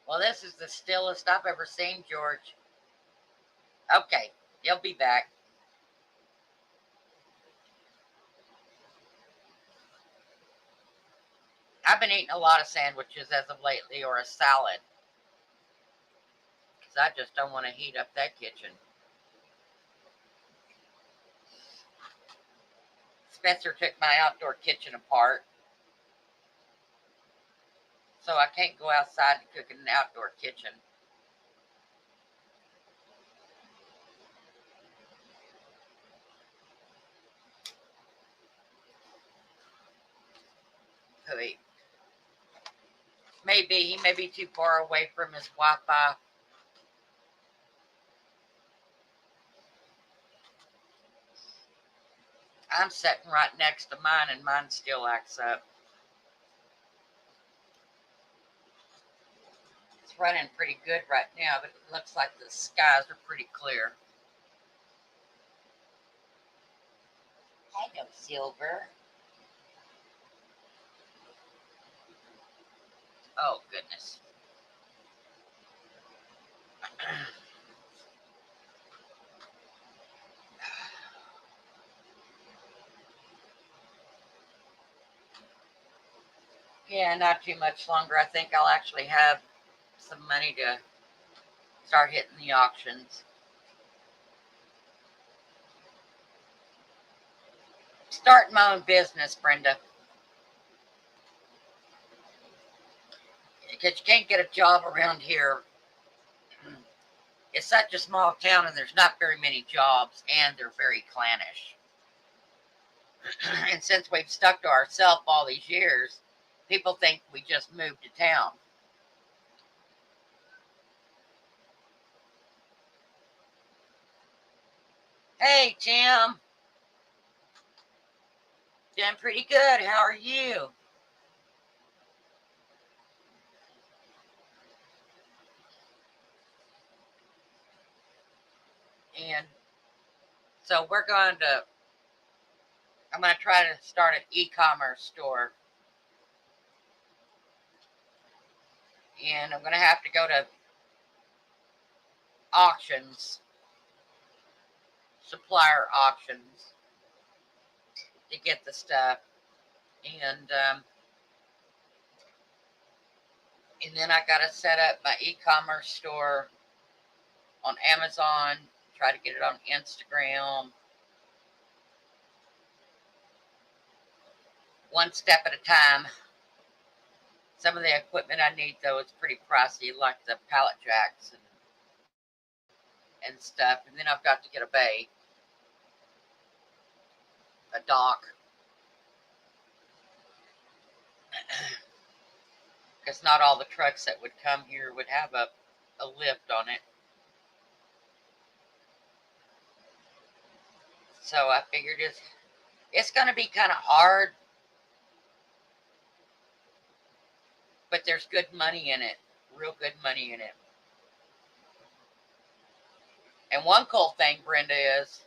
Well, this is the stillest I've ever seen, George. Okay, he'll be back. I've been eating a lot of sandwiches as of lately, or a salad, because I just don't want to heat up that kitchen. Spencer took my outdoor kitchen apart, so I can't go outside to cook in an outdoor kitchen. He may be too far away from his Wi-Fi. I'm sitting right next to mine, and mine still acts up. It's running pretty good right now, but it looks like the skies are pretty clear. Hello, Silver. Oh, goodness. Yeah, not too much longer. I think I'll actually have some money to start hitting the auctions. Starting my own business, Brenda. Because you can't get a job around here. It's such a small town, and there's not very many jobs, and they're very clannish. And since we've stuck to ourselves all these years, people think we just moved to town. Hey, Tim. Doing pretty good. How are you? And so I'm going to try to start an e-commerce store. And I'm going to have to go to auctions, supplier auctions, to get the stuff. And then I got to set up my e-commerce store on Amazon try to get it on Instagram. One step at a time. Some of the equipment I need, though, is pretty pricey, like the pallet jacks and stuff. And then I've got to get a bay, a dock, because not all the trucks that would come here would have a lift on it. So I figured it's going to be kind of hard, but there's good money in it, real good money in it. And one cool thing, Brenda, is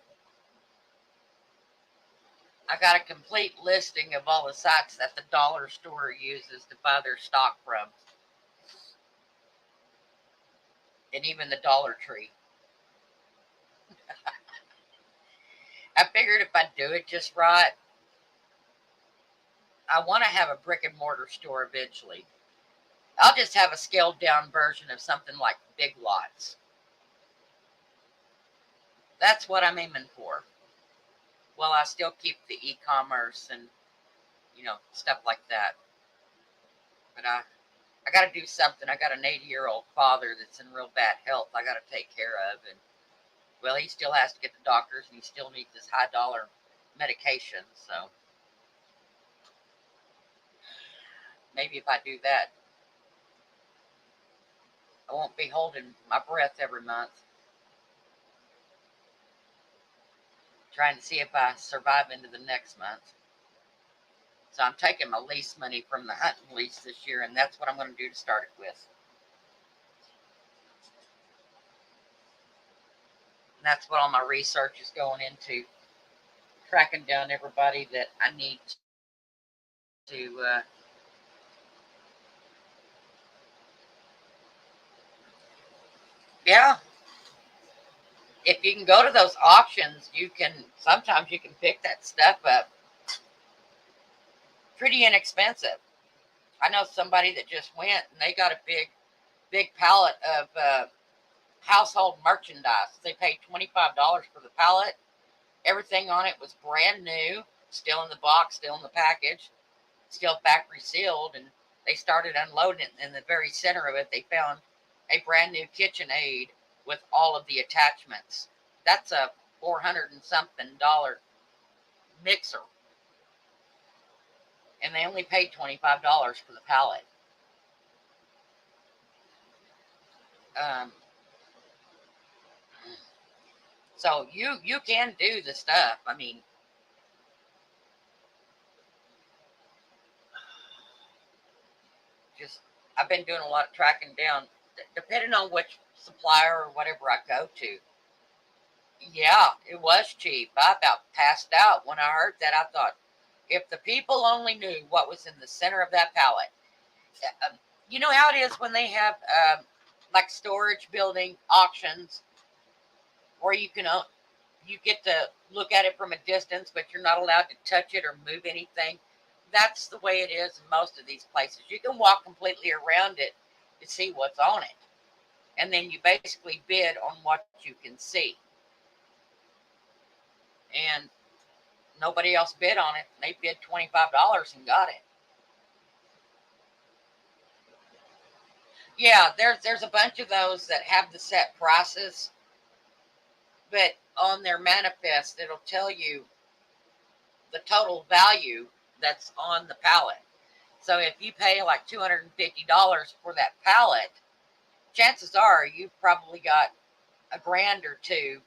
I got a complete listing of all the sites that the dollar store uses to buy their stock from. And even the Dollar Tree. I figured if I do it just right, I want to have a brick and mortar store eventually. I'll just have a scaled down version of something like Big Lots. That's what I'm aiming for. Well, I still keep the e-commerce and, stuff like that. But I got to do something. I got an 80-year-old father that's in real bad health I got to take care of. And, well, he still has to get to doctors, and he still needs this high-dollar medication. So maybe if I do that, I won't be holding my breath every month, trying to see if I survive into the next month. So I'm taking my lease money from the hunting lease this year, and that's what I'm going to do to start it with. And that's what all my research is going into, tracking down everybody that I need to yeah. If you can go to those auctions, sometimes you can pick that stuff up pretty inexpensive. I know somebody that just went and they got a big pallet of household merchandise. They paid $25 for the pallet. Everything on it was brand new, still in the box, still in the package, still factory sealed. And they started unloading it. In the very center of it, they found a brand new KitchenAid with all of the attachments. That's a $400 and something mixer. And they only paid $25 for the pallet. So you can do the stuff. I mean, I've been doing a lot of tracking down, depending on which supplier or whatever I go to. Yeah, it was cheap. I about passed out when I heard that. I thought, if the people only knew what was in the center of that pallet. You know how it is when they have like storage building auctions where you get to look at it from a distance, but you're not allowed to touch it or move anything. That's the way it is in most of these places. You can walk completely around it to see what's on it. And then you basically bid on what you can see. And nobody else bid on it. They bid $25 and got it. Yeah, there's a bunch of those that have the set prices, but on their manifest, it'll tell you the total value that's on the pallet. So if you pay like $250 for that pallet, chances are you've probably got $1,000 or $2,000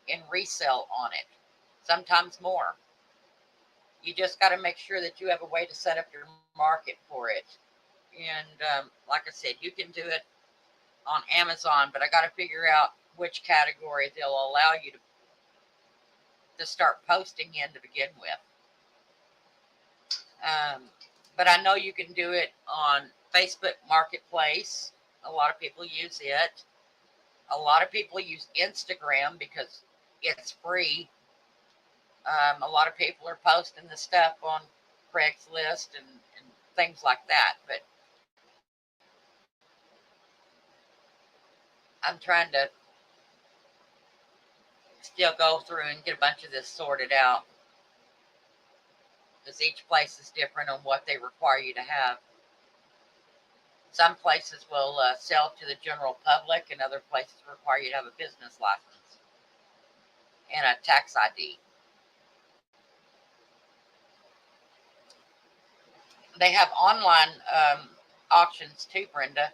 in resale on it, sometimes more. You just got to make sure that you have a way to set up your market for it. And like I said, you can do it on Amazon, but I got to figure out which category they'll allow you to start posting in to begin with. But I know you can do it on Facebook Marketplace. A lot of people use it. A lot of people use Instagram because it's free. A lot of people are posting the stuff on Craigslist and things like that. But I'm trying to still go through and get a bunch of this sorted out, because each place is different on what they require you to have. Some places will sell to the general public, and other places require you to have a business license and a tax ID. They have online auctions too, Brenda.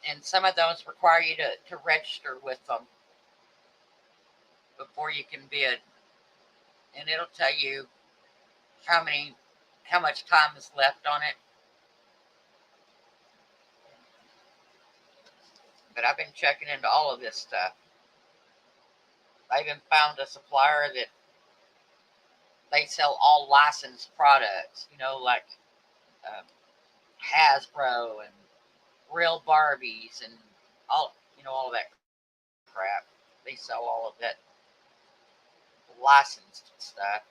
And some of those require you to register with them before you can bid. And it'll tell you how much time is left on it. But I've been checking into all of this stuff. I even found a supplier that they sell all licensed products, like Hasbro and Real Barbies and all of that crap. They sell all of that licensed stuff.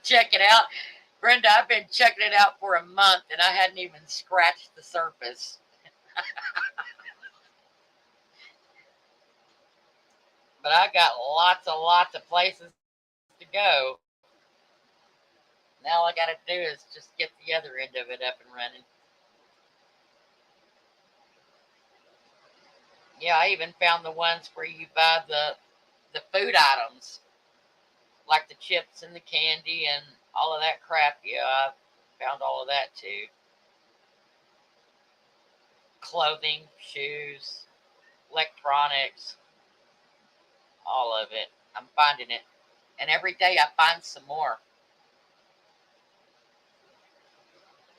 Check it out. Brenda, I've been checking it out for a month and I hadn't even scratched the surface. But I got lots of places to go. Now all I got to do is just get the other end of it up and running. Yeah, I even found the ones where you buy the food items, like the chips and the candy and all of that crap. Yeah, I found all of that too. Clothing, shoes, electronics, all of it. I'm finding it. And every day I find some more.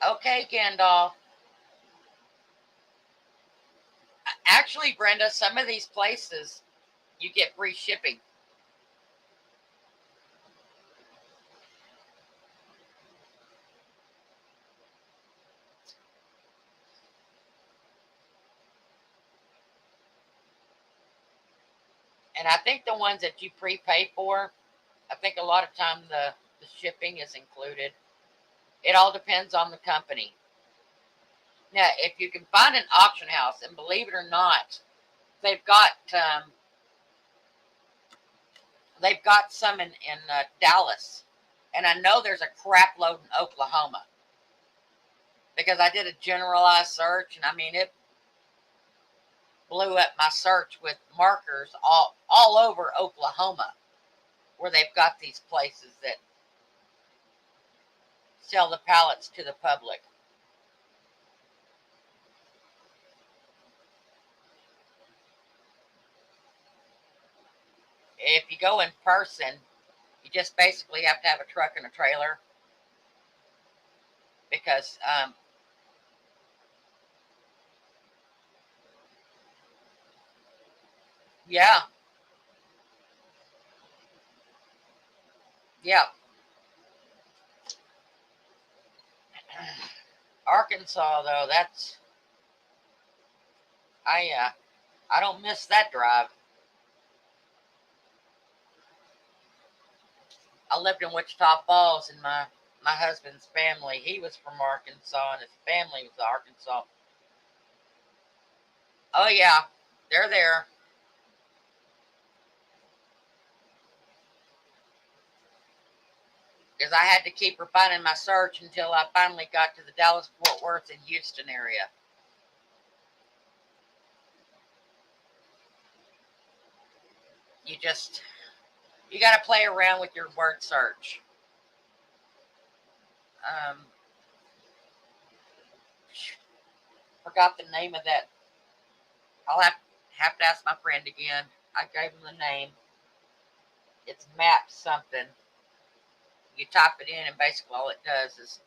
Okay, Gandalf. Actually, Brenda, some of these places you get free shipping. And I think the ones that you prepay for, I think a lot of time the shipping is included. It all depends on the company. Now, if you can find an auction house, and believe it or not, they've got some in Dallas, and I know there's a crap load in Oklahoma, because I did a generalized search, and I mean it blew up my search with markers all over Oklahoma, where they've got these places that sell the pallets to the public. If you go in person, you just basically have to have a truck and a trailer, because yeah, Arkansas though, I don't miss that drive. I lived in Wichita Falls, and my husband's family, he was from Arkansas, and his family was Arkansas. Oh yeah, they're there. Because I had to keep refining my search until I finally got to the Dallas, Fort Worth, and Houston area. You got to play around with your word search. Forgot the name of that. I'll have to ask my friend again. I gave him the name. It's map something. You type it in, and basically all it does is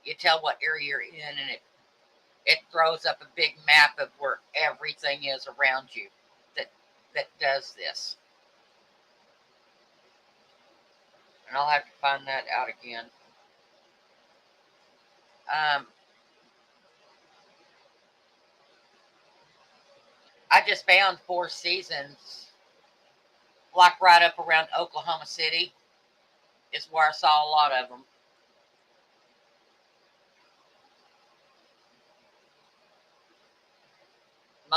you tell what area you're in, and it throws up a big map of where everything is around you that does this. And I'll have to find that out again. I just found Four Seasons, like right up around Oklahoma City, is where I saw a lot of them.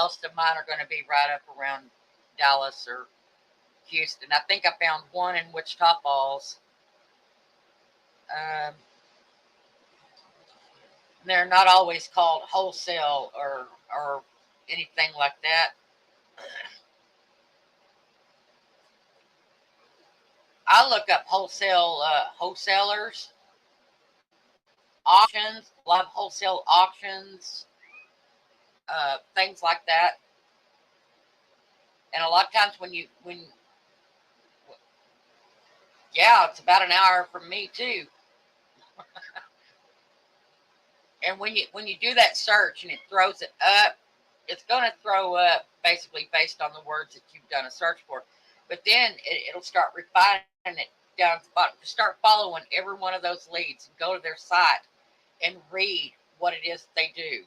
most of mine are going to be right up around Dallas or Houston. I think I found one in Wichita Falls. They're not always called wholesale or anything like that. I look up wholesalers, auctions, a lot of wholesale auctions, things like that. And a lot of times yeah, it's about an hour from me too. And when you do that search and it throws it up, it's going to throw up basically based on the words that you've done a search for. But then it'll start refining it down to the bottom. Just start following every one of those leads and go to their site and read what it is they do.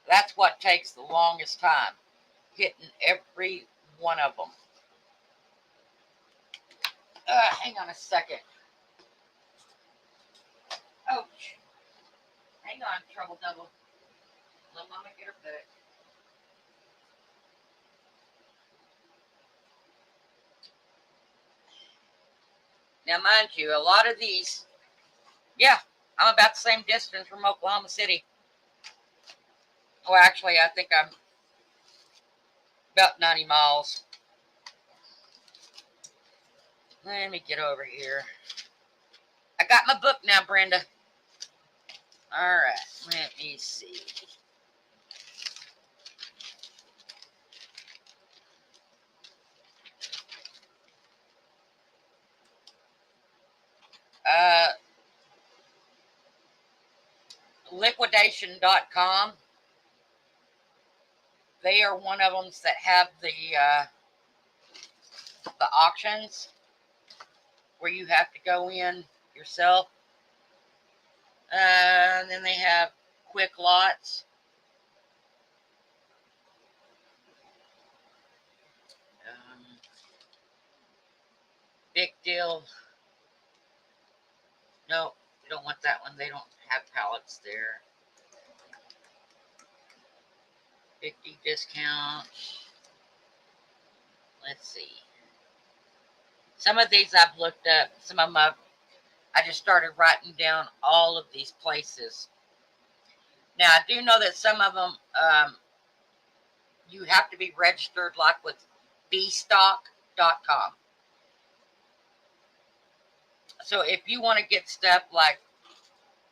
That's what takes the longest time, hitting every one of them. Hang on a second. Oh, hang on, Trouble Double. Let Mama get her book. Now, mind you, a lot of these, yeah, I'm about the same distance from Oklahoma City. Well, actually, I think I'm about 90 miles. Let me get over here. I got my book now, Brenda. All right, let me see. Liquidation.com. They are one of them that have the auctions where you have to go in yourself. And then they have Quick Lots. Big Deal. No, we don't want that one. They don't have pallets there. 50 discount. Let's see. Some of these I've looked up. Some of them I just started writing down all of these places. Now, I do know that some of them you have to be registered, like with bstock.com. So if you want to get stuff like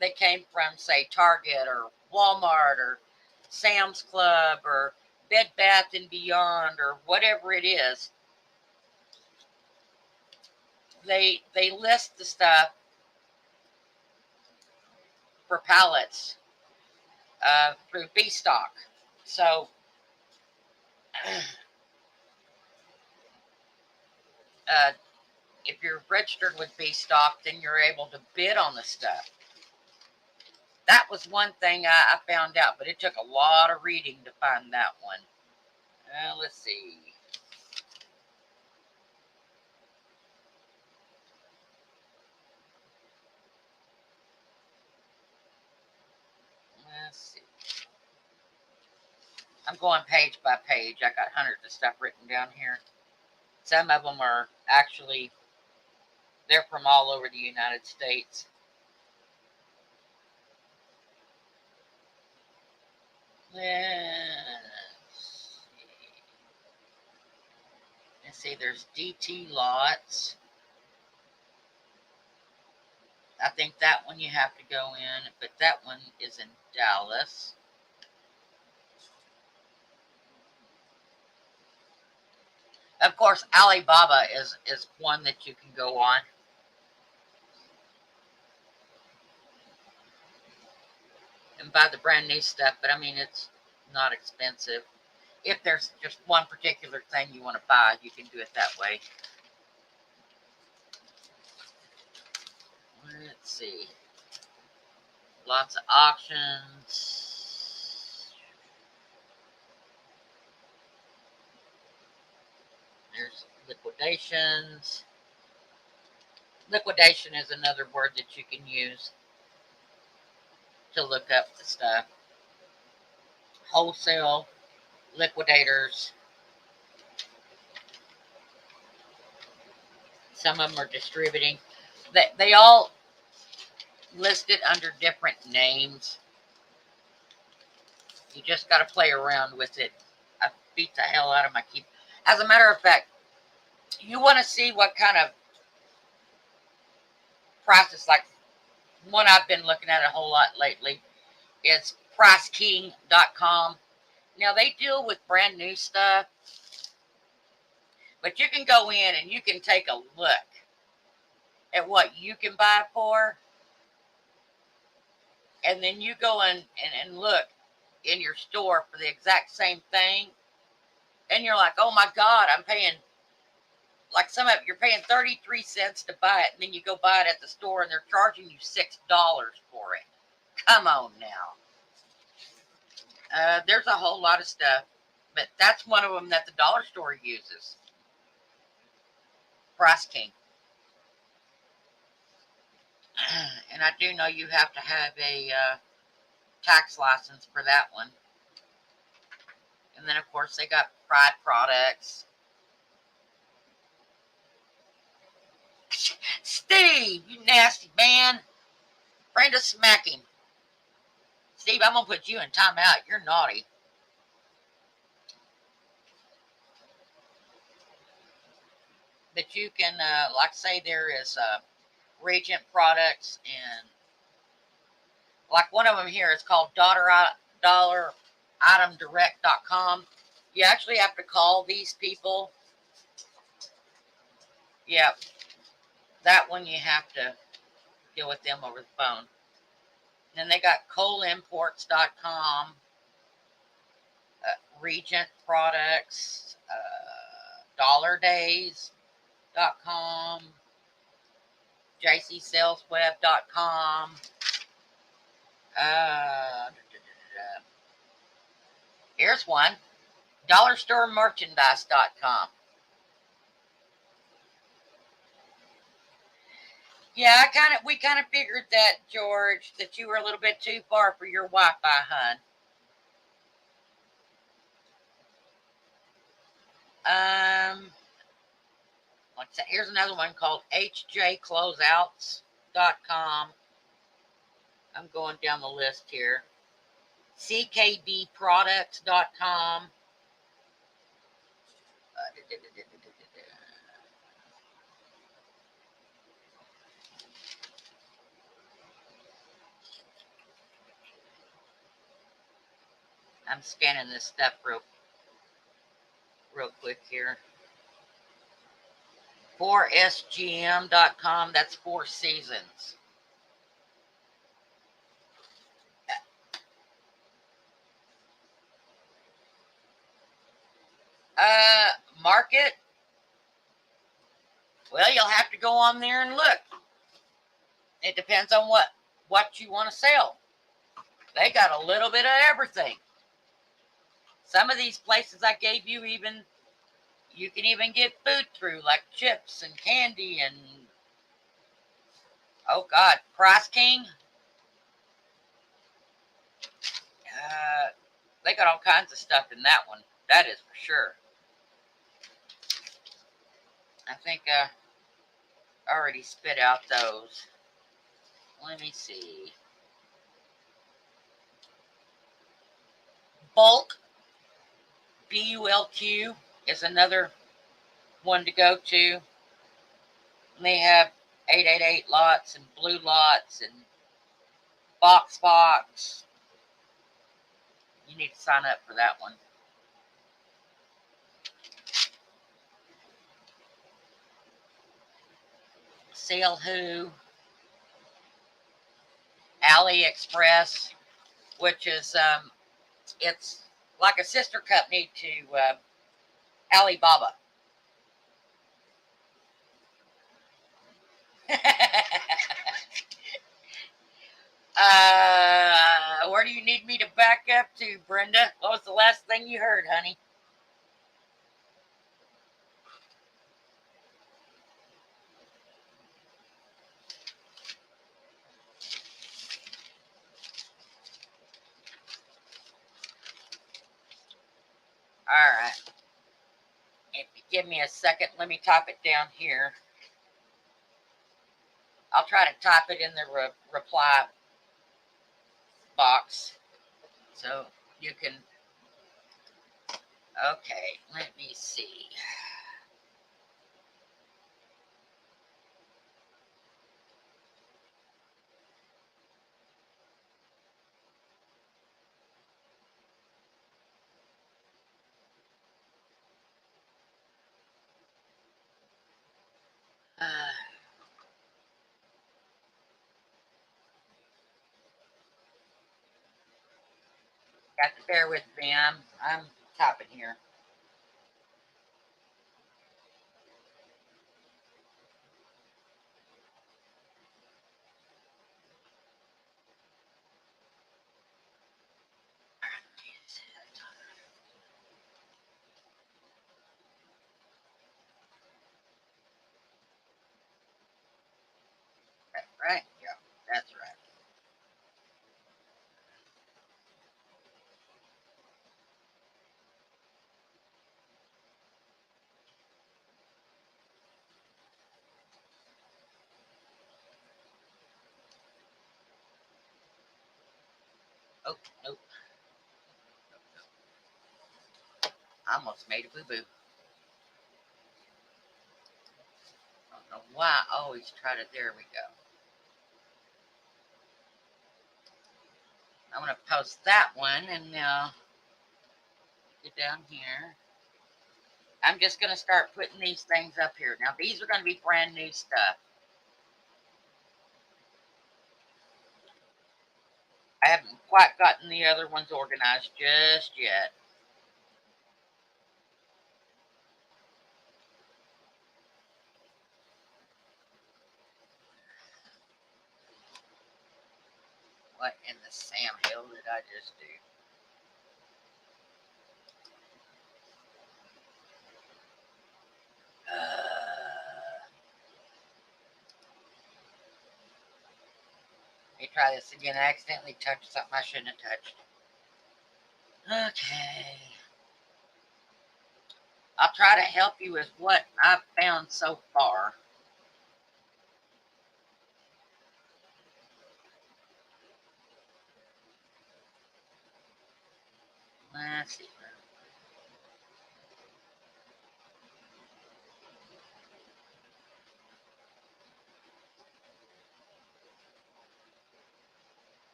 they came from, say, Target or Walmart or Sam's Club or Bed Bath & Beyond or whatever it is, they list the stuff for pallets through bstock. So if you're registered with bstock, then you're able to bid on the stuff. That was one thing I found out, but it took a lot of reading to find that one. Let's see. Let's see. I'm going page by page. I got hundreds of stuff written down here. Some of them are actually, they're from all over the United States. Let's see, there's DT Lots. I think that one you have to go in, but that one is in Dallas. Of course, Alibaba is one that you can go on. And buy the brand new stuff, but I mean, it's not expensive. If there's just one particular thing you want to buy, you can do it that way. Let's see. Lots of auctions. There's liquidations. Liquidation is another word that you can use to look up the stuff. wholesale liquidators. Some of them are distributing. They all listed under different names. You just got to play around with it. I beat the hell out of my keyboard. As a matter of fact, you want to see what kind of prices, like one I've been looking at a whole lot lately is PriceKing.com. Now, they deal with brand new stuff, but you can go in and you can take a look at what you can buy for, and then you go in and look in your store for the exact same thing, and you're like, oh my God, I'm paying, like some of it, you're paying 33 cents to buy it, and then you go buy it at the store and they're charging you $6 for it. Come on now. There's a whole lot of stuff, but that's one of them that the dollar store uses. Price King. And I do know you have to have a tax license for that one. And then, of course, they got Pride Products. Steve, you nasty man. Brenda, smack him. Steve, I'm going to put you in timeout. You're naughty. But you can, like say, there is Regent Products, and like one of them here is called dollaritemdirect.com. You actually have to call these people. Yep. That one you have to deal with them over the phone. Then they got coalimports.com, Regent Products, dollardays.com, jcsalesweb.com. Here's one, dollarstoremerchandise.com. Yeah, we kind of figured that, George, that you were a little bit too far for your Wi-Fi, hun. Like I said, here's another one called hjcloseouts.com. I'm going down the list here. ckbproducts.com. I'm scanning this stuff real quick here. 4sgm.com. That's Four Seasons. Market. Well, you'll have to go on there and look. It depends on what you want to sell. They got a little bit of everything. Some of these places I gave you, even you can even get food through, like chips and candy and, oh God, Price King. They got all kinds of stuff in that one. That is for sure. I think I already spit out those. Let me see. Bulk, BULQ, is another one to go to. And they have 888 lots and blue lots and box. You need to sign up for that one. Sale Who, AliExpress, which is it's like a sister company to Alibaba. Where do you need me to back up to, Brenda? What was the last thing you heard, honey? Give me a second. Let me type it down here. I'll try to type it in the reply box so you can. Okay, let me see. Got to bear with me. I'm typing here. Right? Yeah, that's right. Oh, nope. I almost made a boo boo. I don't know why I always try to. There we go. I'm going to post that one and get down here. I'm just going to start putting these things up here. Now, these are going to be brand new stuff. I haven't quite gotten the other ones organized just yet. What in the Sam Hill did I just do? Let me try this again. I accidentally touched something I shouldn't have touched. Okay. I'll try to help you with what I've found so far. Let's see.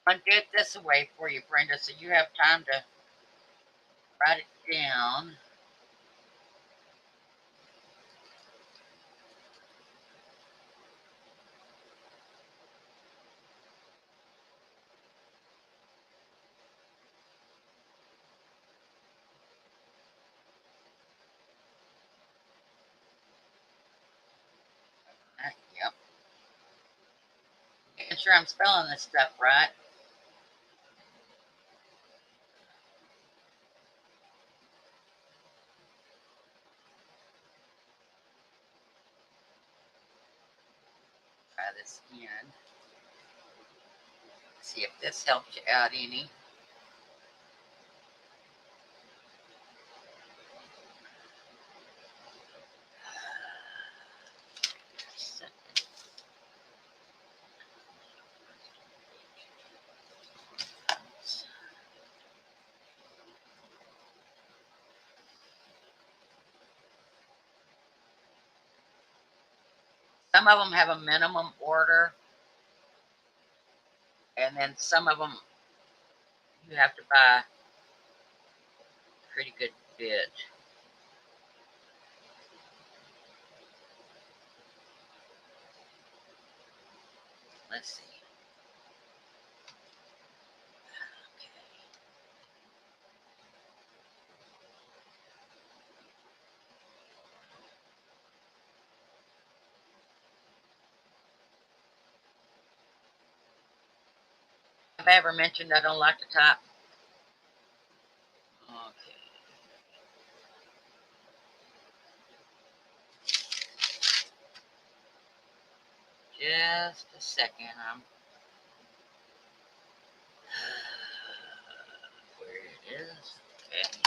I'm going to get this away for you, Brenda, so you have time to write it down. Yep. Making sure I'm spelling this stuff right. Try this again. See if this helps you out any. Some of them have a minimum order, and then some of them you have to buy a pretty good bit. Let's see. Have I ever mentioned I don't like to type? Okay. Just a second. Where it is. Okay.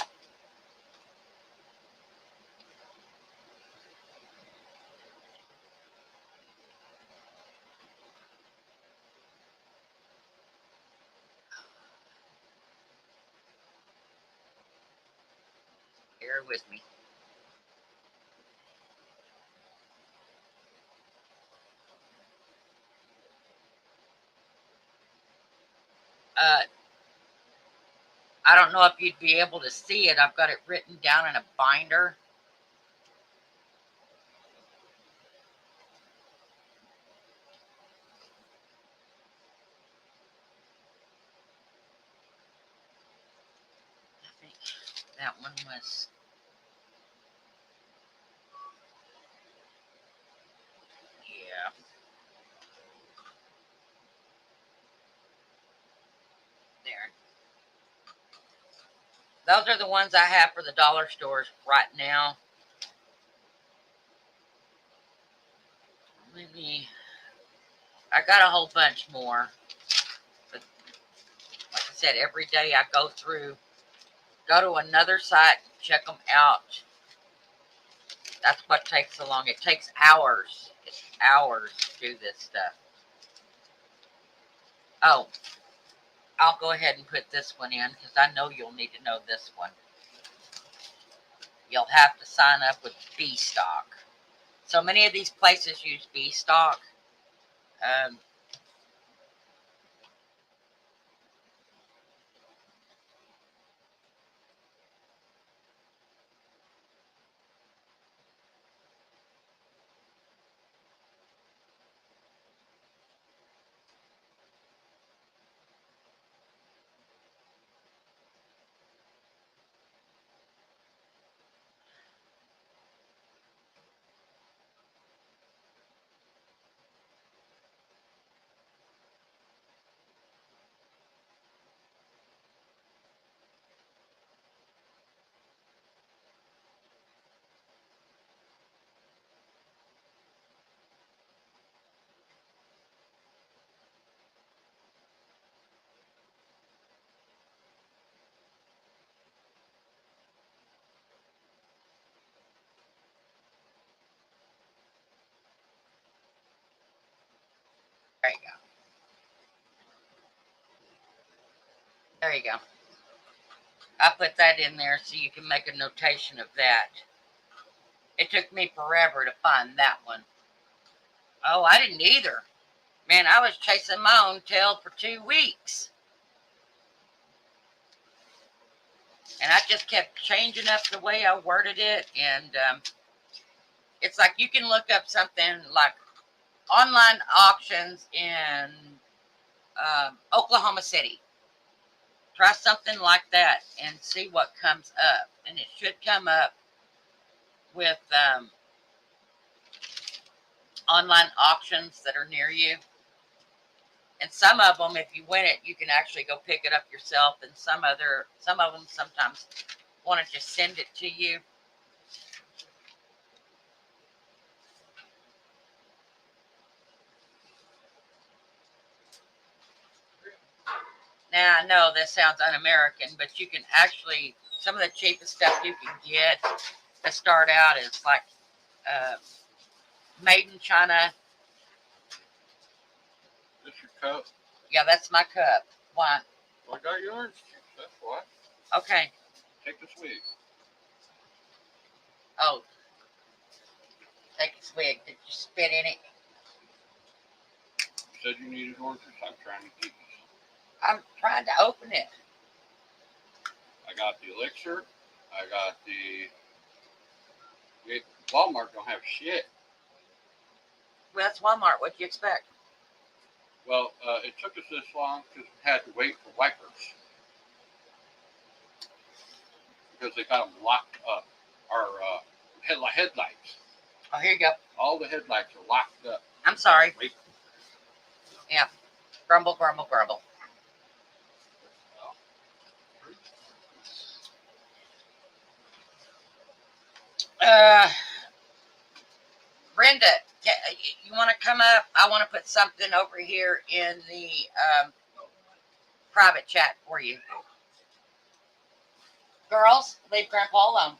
Bear with me. Uh, I don't know if you'd be able to see it. I've got it written down in a binder. I think that one was. Yeah. There. Those are the ones I have for the dollar stores right now. Maybe I got a whole bunch more. But like I said, every day I go to another site, check them out. That's what takes so long. It takes hours. It's hours to do this stuff. Oh, I'll go ahead and put this one in because I know you'll need to know this one. You'll have to sign up with B Stock. So many of these places use B Stock. Um, there you go. There you go. I put that in there so you can make a notation of that. It took me forever to find that one. Oh, I didn't either. Man, I was chasing my own tail for 2 weeks. And I just kept changing up the way I worded it. And it's like you can look up something like online auctions in Oklahoma City. Try something like that and see what comes up. And it should come up with online auctions that are near you. And some of them, if you win it, you can actually go pick it up yourself. And some of them sometimes want to just send it to you. Now, I know this sounds un-American, but you can actually, some of the cheapest stuff you can get to start out is like made in China. This your cup? Yeah, that's my cup. Why? I got yours. That's why. Okay. Take the swig. Oh, take a swig. Did you spit in it? You said you needed oranges. I'm trying to keep this. I'm trying to open it. I got the elixir. I got the. Walmart don't have shit. Well, that's Walmart. What do you expect? Well, it took us this long because we had to wait for wipers because they got them locked up. Our headlights. Oh, here you go. All the headlights are locked up. I'm sorry. Wait. Yeah. Grumble, grumble, grumble. Brenda, you want to come up? I want to put something over here in the private chat for you. Girls, leave Grandpa alone.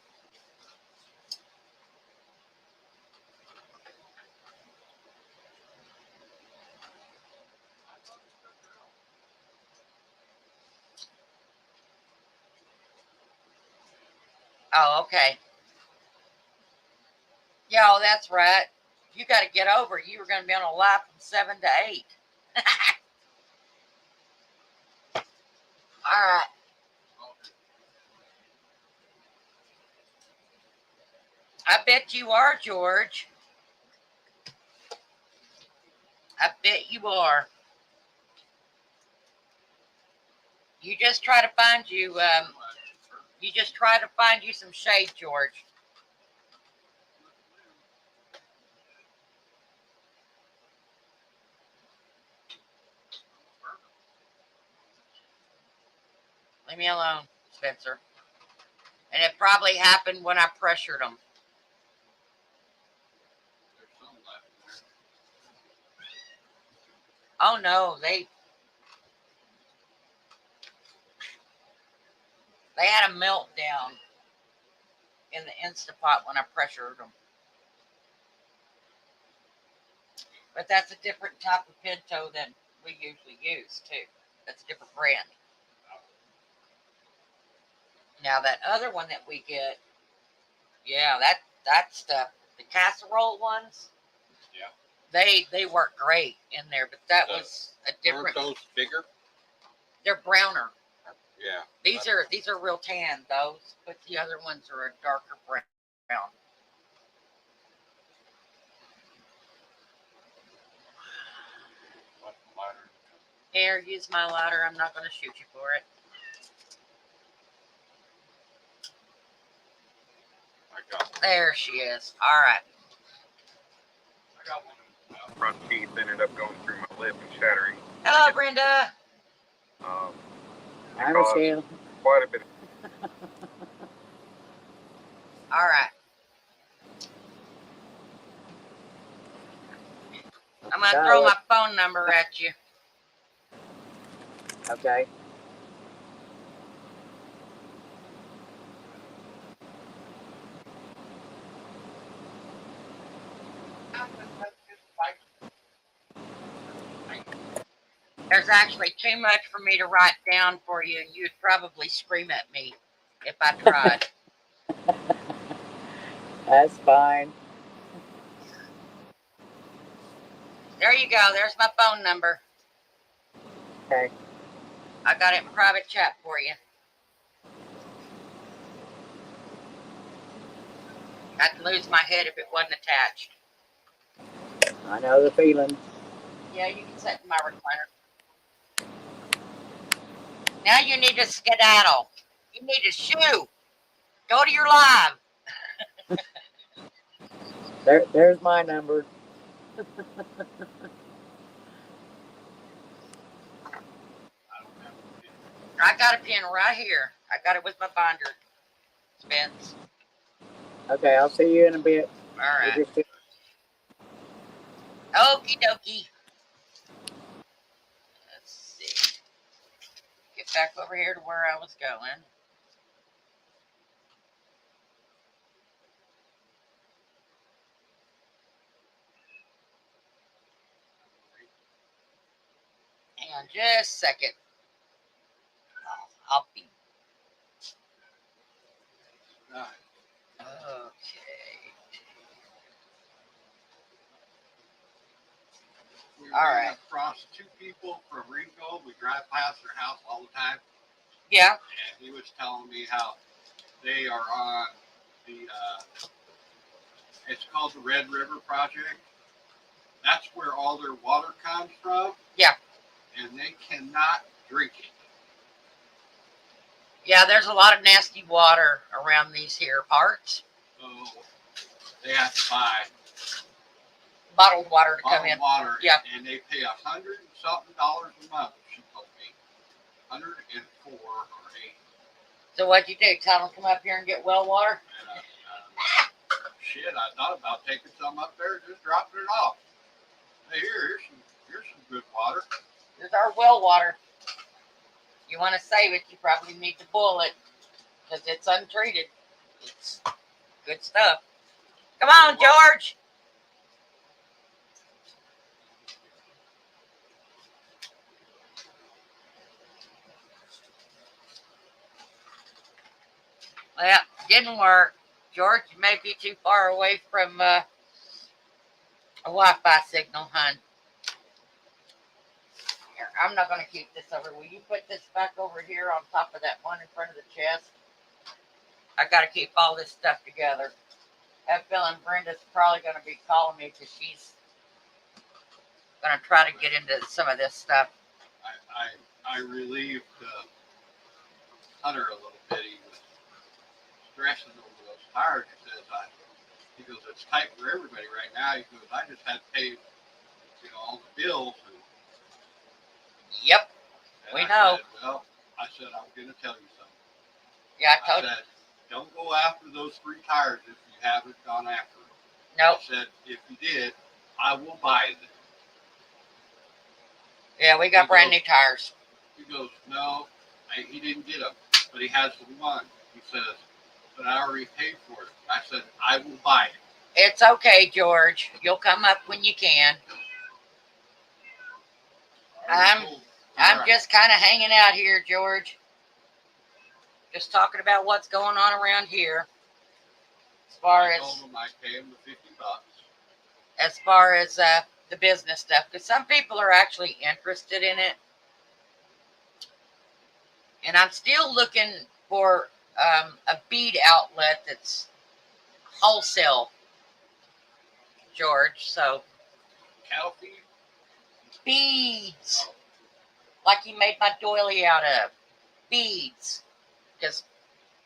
Oh, okay. Yeah, oh, that's right. You got to get over it. You were going to be on a live from 7 to 8. All right. I bet you are, George. I bet you are. You just try to find you. You just try to find you some shade, George. Leave me alone, Spencer. And it probably happened when I pressured them. Oh no, they had a meltdown in the Instapot when I pressured them. But that's a different type of pinto than we usually use too. That's a different brand. Now that other one that we get, yeah, that stuff, the casserole ones, Yeah. they work great in there. But that was a different. Aren't those bigger? They're browner. Yeah. These are real tan, those, but the other ones are a darker brown. Here, use my lighter. I'm not going to shoot you for it. I got one. There she is. All right. I got one. Front teeth ended up going through my lip and shattering. Hello, Brenda. Hi, Michelle. Quite a bit. All right. I'm going to throw my phone number at you. Okay. There's actually too much for me to write down for you, and you'd probably scream at me if I tried. That's fine. There you go. There's my phone number. Okay. I got it in private chat for you. I'd lose my head if it wasn't attached. I know the feeling. Yeah, you can sit in my recliner. Now you need to skedaddle. You need to shoo. Go to your live. There's my number. I got a pen right here. I got it with my binder, Spence. Okay, I'll see you in a bit. All right. We'll just- Okie dokie. Let's see. Get back over here to where I was going. Hang on just a second. I'll be. Okay. We All ran right. across two people from Ringgold. We drive past their house all the time. Yeah. And he was telling me how they are on the, it's called the Red River Project. That's where all their water comes from. Yeah. And they cannot drink it. Yeah, there's a lot of nasty water around these here parts. So they have to buy Bottled water to come bottled in. water. Yeah. And they pay $100 and something a month, she told me. 104 or 8. So what'd you do? Tell them to come up here and get well water? And shit, I thought about taking some up there and just dropping it off. Hey, here's some good water. Here's our well water. You want to save it, you probably need to boil it because it's untreated. It's good stuff. Come on, George. Well, didn't work. George, you may be too far away from a Wi-Fi signal, hon. Here, I'm not going to keep this over. Will you put this back over here on top of that one in front of the chest? I got to keep all this stuff together. I have a feeling Brenda's probably going to be calling me because she's going to try to get into some of this stuff. I relieved Hunter a little bit. He was stressing over those tires. He goes, it's tight for everybody right now. He goes, I just had to pay, all the bills. Yep. And We I know. Said, well, I said, I'm going to tell you something. Yeah, I I told you. said, don't go after those 3 tires if you haven't gone after them. Nope. I said, if you did, I will buy them. Yeah, we got brand new tires. He goes, no, he didn't get them, but he has the one. He says, but I already paid for it. I said, I will buy it. It's okay, George. You'll come up when you can. I'm just kind of hanging out here, George. Just talking about what's going on around here. As far I as told him I pay him the $50. the business stuff, because some people are actually interested in it, and I'm still looking for a bead outlet that's wholesale, George. So Cattle feed? beads, like he made my doily out of beads, because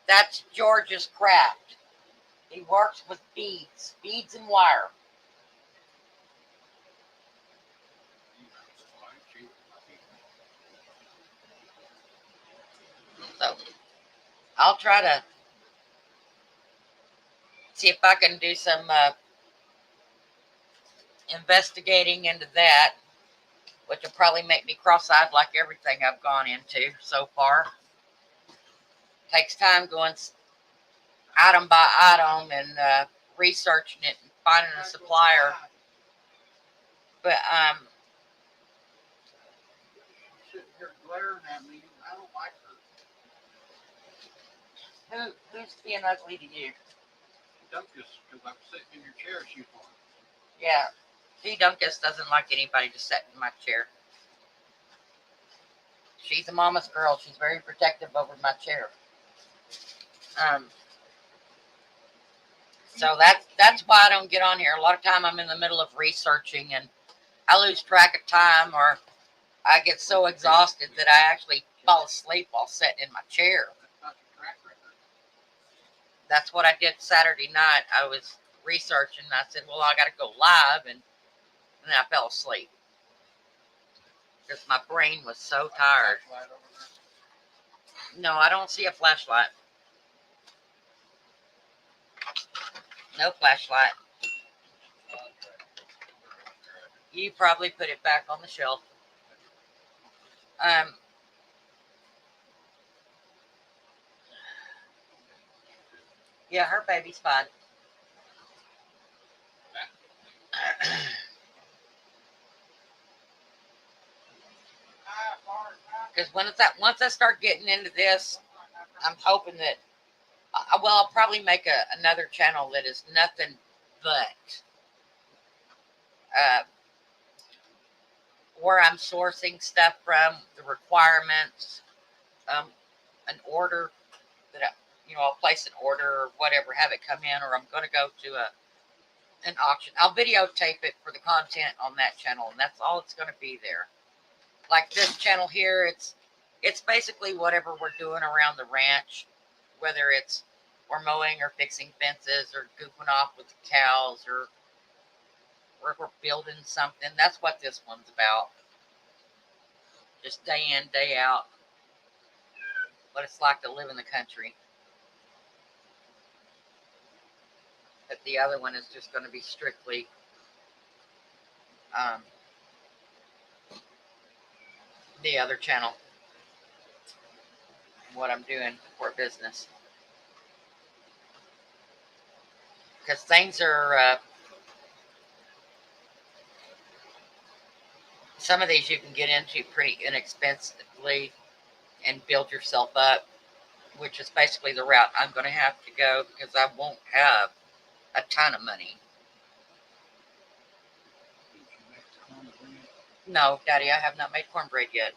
that's George's craft. He works with beads and wire. So I'll try to see if I can do some investigating into that, which will probably make me cross-eyed like everything I've gone into so far. Takes time going item by item and researching it and finding a supplier. But Sitting here glaring at me. I don't like her. who's being ugly to you? Dunkus, because I'm sitting in your chair, she's on. Yeah, G. Dunkus doesn't like anybody to sit in my chair. She's a mama's girl. She's very protective over my chair. So that's why I don't get on here. A lot of time I'm in the middle of researching and I lose track of time, or I get so exhausted that I actually fall asleep while sitting in my chair. That's what I did Saturday night. I was researching and I said, well, I got to go live, and then I fell asleep because my brain was so tired. No, I don't see a flashlight. No flashlight. You probably put it back on the shelf. Yeah, her baby's fine. Because once I start getting into this, I'm hoping that I'll probably make another channel that is nothing but where I'm sourcing stuff from, the requirements, an order that I'll place an order or whatever, have it come in, or I'm going to go to an auction. I'll videotape it for the content on that channel, and that's all it's going to be there. Like this channel here, it's basically whatever we're doing around the ranch, whether it's we're mowing or fixing fences or goofing off with the cows or we're building something. That's what this one's about. Just day in, day out. What it's like to live in the country. But the other one is just going to be strictly the other channel. What I'm doing for business. Because things are, some of these you can get into pretty inexpensively and build yourself up. which is basically the route I'm going to have to go because I won't have a ton of money. Did you make the cornbread? No, Daddy, I have not made cornbread yet.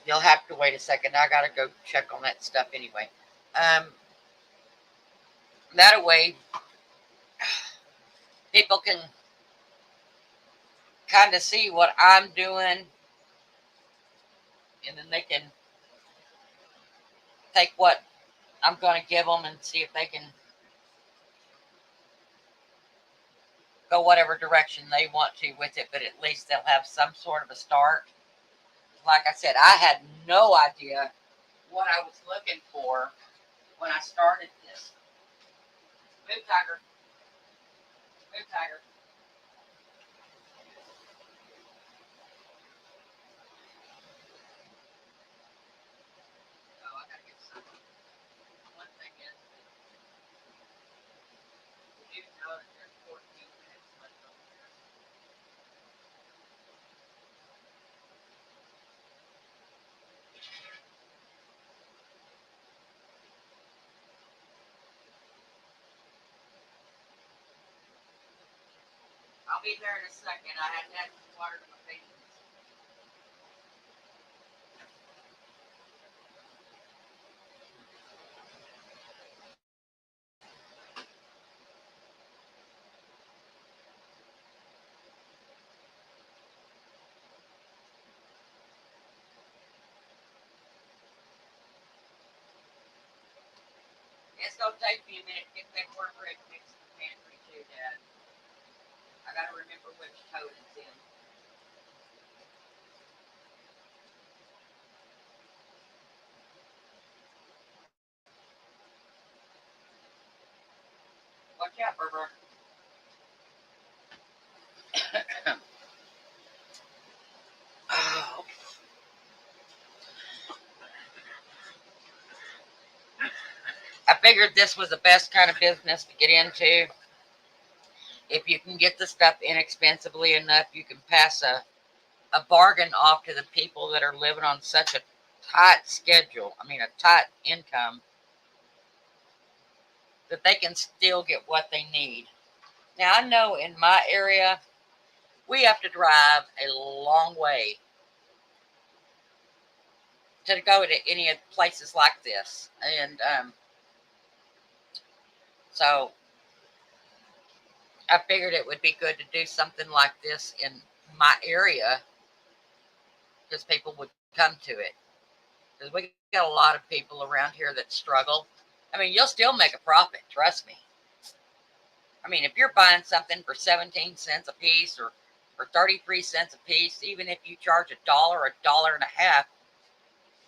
You'll have to wait a second. I gotta go check on that stuff anyway. That way, people can kind of see what I'm doing, and then they can take what I'm going to give them and see if they can go whatever direction they want to with it, but at least they'll have some sort of a start. Like I said, I had no idea what I was looking for when I started this. Move, Tiger. Move, Tiger. Oh, I gotta get some. One thing is, you know that there's 14 minutes left over there. I'll be there in a second. I had to add some water to my face. It's gonna take me a minute to get that cornbread mixed in the pantry too, Dad. I gotta remember which tote it's in. Watch out, Berber. Oh. I figured this was the best kind of business to get into. If you can get the stuff inexpensively enough, you can pass a bargain off to the people that are living on such a tight schedule. I mean, a tight income, that they can still get what they need. Now, I know in my area, we have to drive a long way to go to any of places like this. And so I figured it would be good to do something like this in my area because people would come to it. Because we got a lot of people around here that struggle. I mean, you'll still make a profit, trust me. I mean, if you're buying something for 17 cents a piece or 33 cents a piece, even if you charge $1 or $1.50,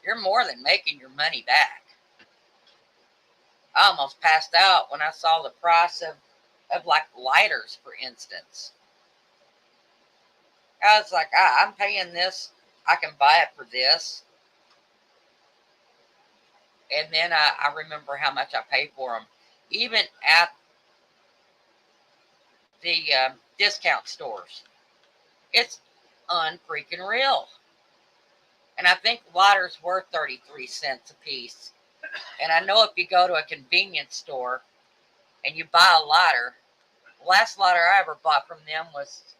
you're more than making your money back. I almost passed out when I saw the price of like lighters, for instance. I was like, I'm paying this. I can buy it for this. And then I remember how much I paid for them. Even at the discount stores. It's unfreaking real. And I think water's worth 33 cents a piece. And I know if you go to a convenience store and you buy a lighter, the last lighter I ever bought from them was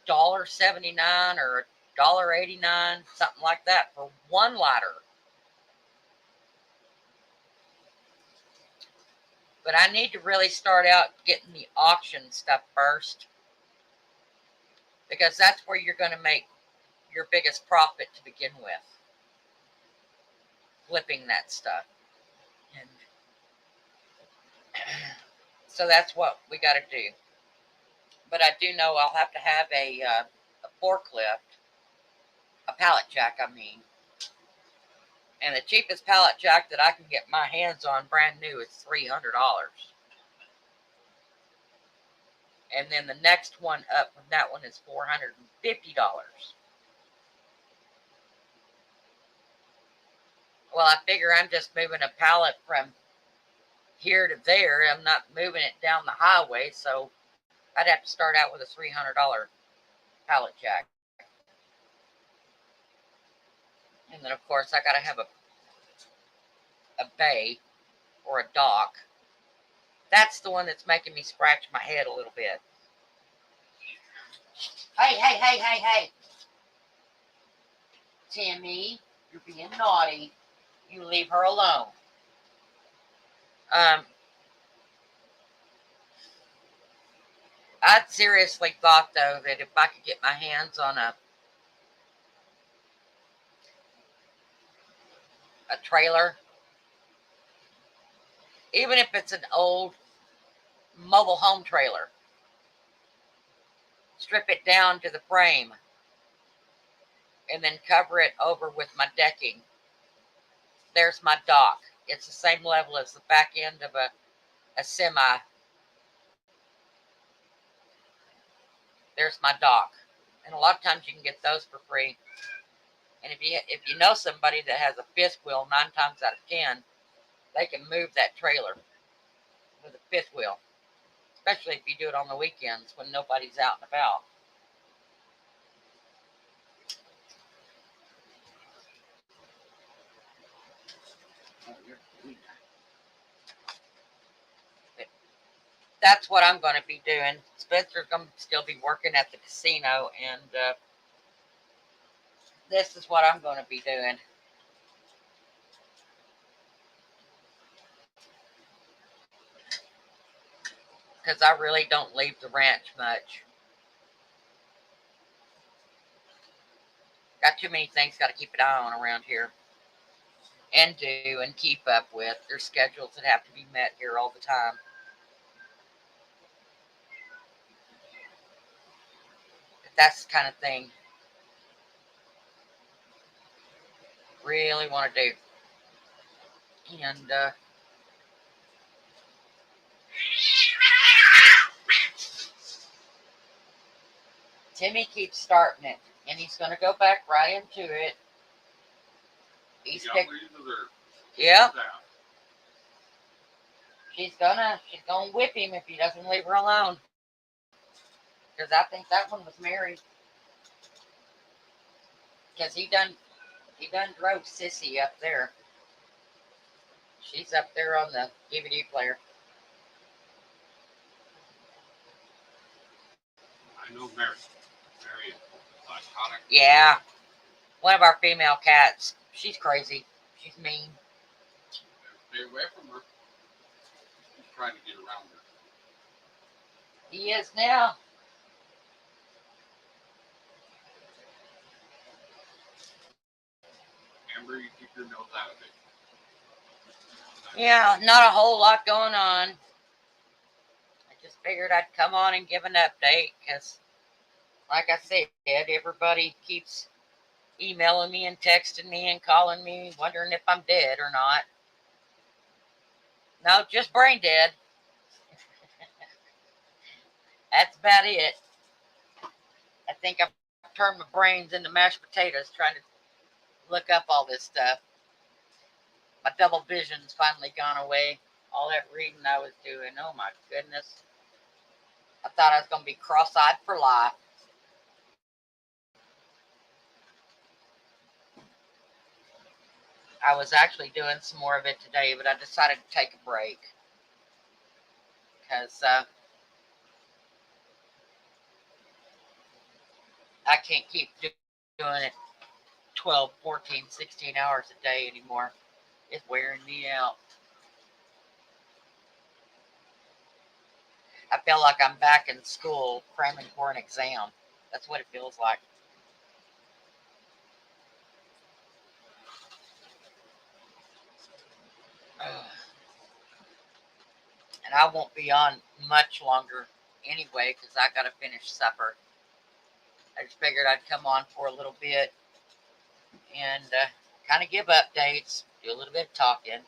$1.79 or $1.89, something like that for one lighter. But I need to really start out getting the auction stuff first, because that's where you're going to make your biggest profit to begin with. Flipping that stuff. And so that's what we got to do. But I do know I'll have to have a forklift, a pallet jack, I mean. And the cheapest pallet jack that I can get my hands on brand new is $300. And then the next one up from that one is $450. Well, I figure I'm just moving a pallet from here to there. I'm not moving it down the highway, so I'd have to start out with a $300 pallet jack. And then, of course, I got to have a bay or a dock. That's the one that's making me scratch my head a little bit. Hey, hey, hey, hey, hey. Timmy, you're being naughty. You leave her alone. I seriously thought, though, that if I could get my hands on a trailer, even if it's an old mobile home trailer, strip it down to the frame, and then cover it over with my decking. There's my dock. It's the same level as the back end of a semi. There's my dock. And a lot of times you can get those for free. And if you know somebody that has a fifth wheel, 9 times out of 10, they can move that trailer with a fifth wheel. Especially if you do it on the weekends when nobody's out and about. That's what I'm going to be doing. Spencer's going to still be working at the casino, and this is what I'm going to be doing. Because I really don't leave the ranch much. Got too many things got to keep an eye on around here. And do and keep up with. There's schedules that have to be met here all the time. But that's the kind of thing really want to do. And Timmy keeps starting it. And he's going to go back right into it. He's picked. Yeah. She's gonna whip him if he doesn't leave her alone. Because I think that one was married. Because he done drove Sissy up there. She's up there on the DVD player. I know Mary. Mary is iconic. Yeah. One of our female cats. She's crazy. She's mean. Stay away from her. He's trying to get around her. He is now. Amber, you keep your nose out of it. Yeah, not a whole lot going on. I just figured I'd come on and give an update because, like I said, everybody keeps emailing me and texting me and calling me, wondering if I'm dead or not. No, just brain dead. That's about it. I think I've turned my brains into mashed potatoes trying to look up all this stuff. My double vision's finally gone away. All that reading I was doing, oh my goodness. I thought I was going to be cross-eyed for life. I was actually doing some more of it today, but I decided to take a break. Because I can't keep doing it 12, 14, 16 hours a day anymore. It's wearing me out. I feel like I'm back in school cramming for an exam. That's what it feels like. And I won't be on much longer anyway because I got to finish supper. I just figured I'd come on for a little bit and kind of give updates, do a little bit of talking,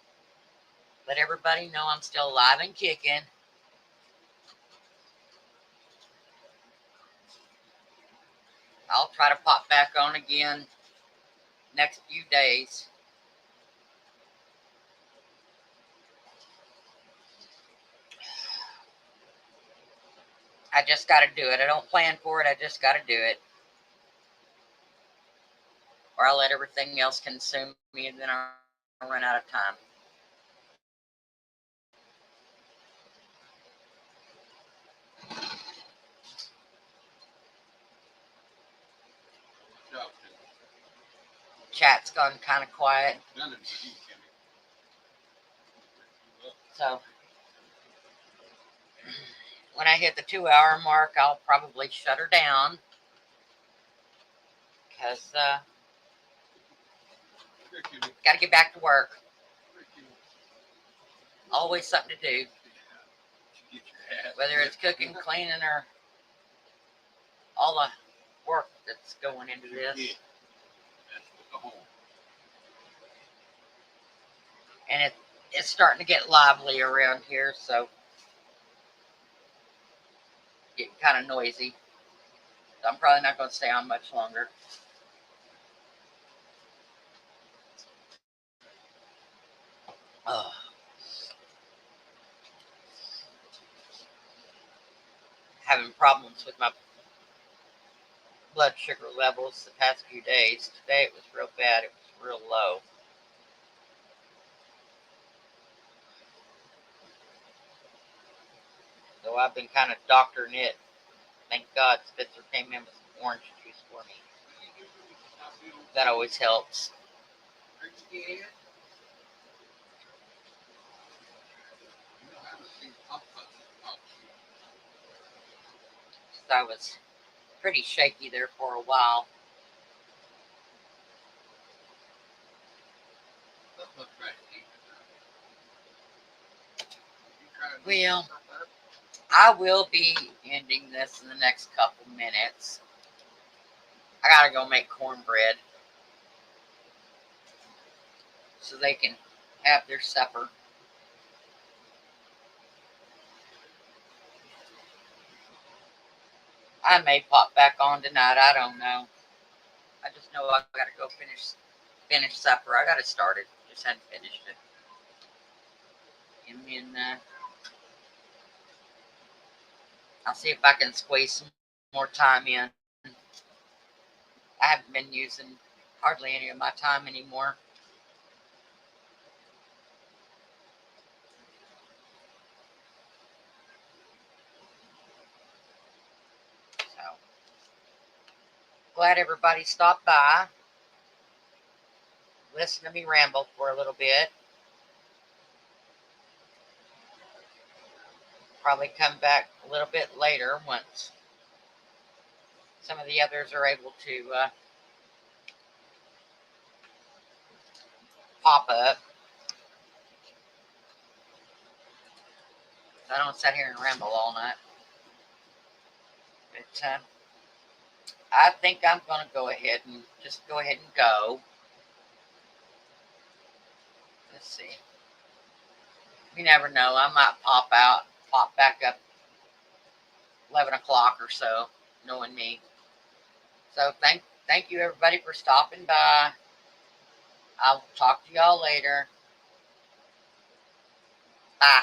let everybody know I'm still alive and kicking. I'll try to pop back on again next few days. I just got to do it. I don't plan for it. I just got to do it. or I'll let everything else consume me, and then I'll run out of time. Good job, Tim. Chat's gone kind of quiet, Nothing for you, Kimmy. so when I hit the 2 hour mark, I'll probably shut her down because Here, Kimmy. got to get back to work. Here, Kimmy. Always something to do, Yeah. Get your ass. whether it's cooking, cleaning, or all the work that's going into this. Yeah. That's the home. And it's starting to get lively around here, so getting kind of noisy. So I'm probably not going to stay on much longer. Oh. Having problems with my blood sugar levels the past few days. Today it was real bad. It was real low. So I've been kind of doctoring it. Thank God Spitzer came in with some orange juice for me. That always helps. Are you scared? You know, I haven't seen Pop Pop. So I was pretty shaky there for a while. Let's try to eat it. You trying to Well, eat something? I will be ending this in the next couple minutes. I gotta go make cornbread so they can have their supper. I may pop back on tonight. I don't know. I just know I gotta go finish supper. I gotta start it. Just hadn't finished it. And then I'll see if I can squeeze some more time in. I haven't been using hardly any of my time anymore. So glad everybody stopped by. Listen to me ramble for a little bit. Probably come back a little bit later once some of the others are able to pop up. I don't sit here and ramble all night. But I think I'm going to go ahead and go. Let's see. You never know. I might pop back up 11 o'clock or so, knowing me. So thank you everybody for stopping by. I'll talk to y'all later. Bye.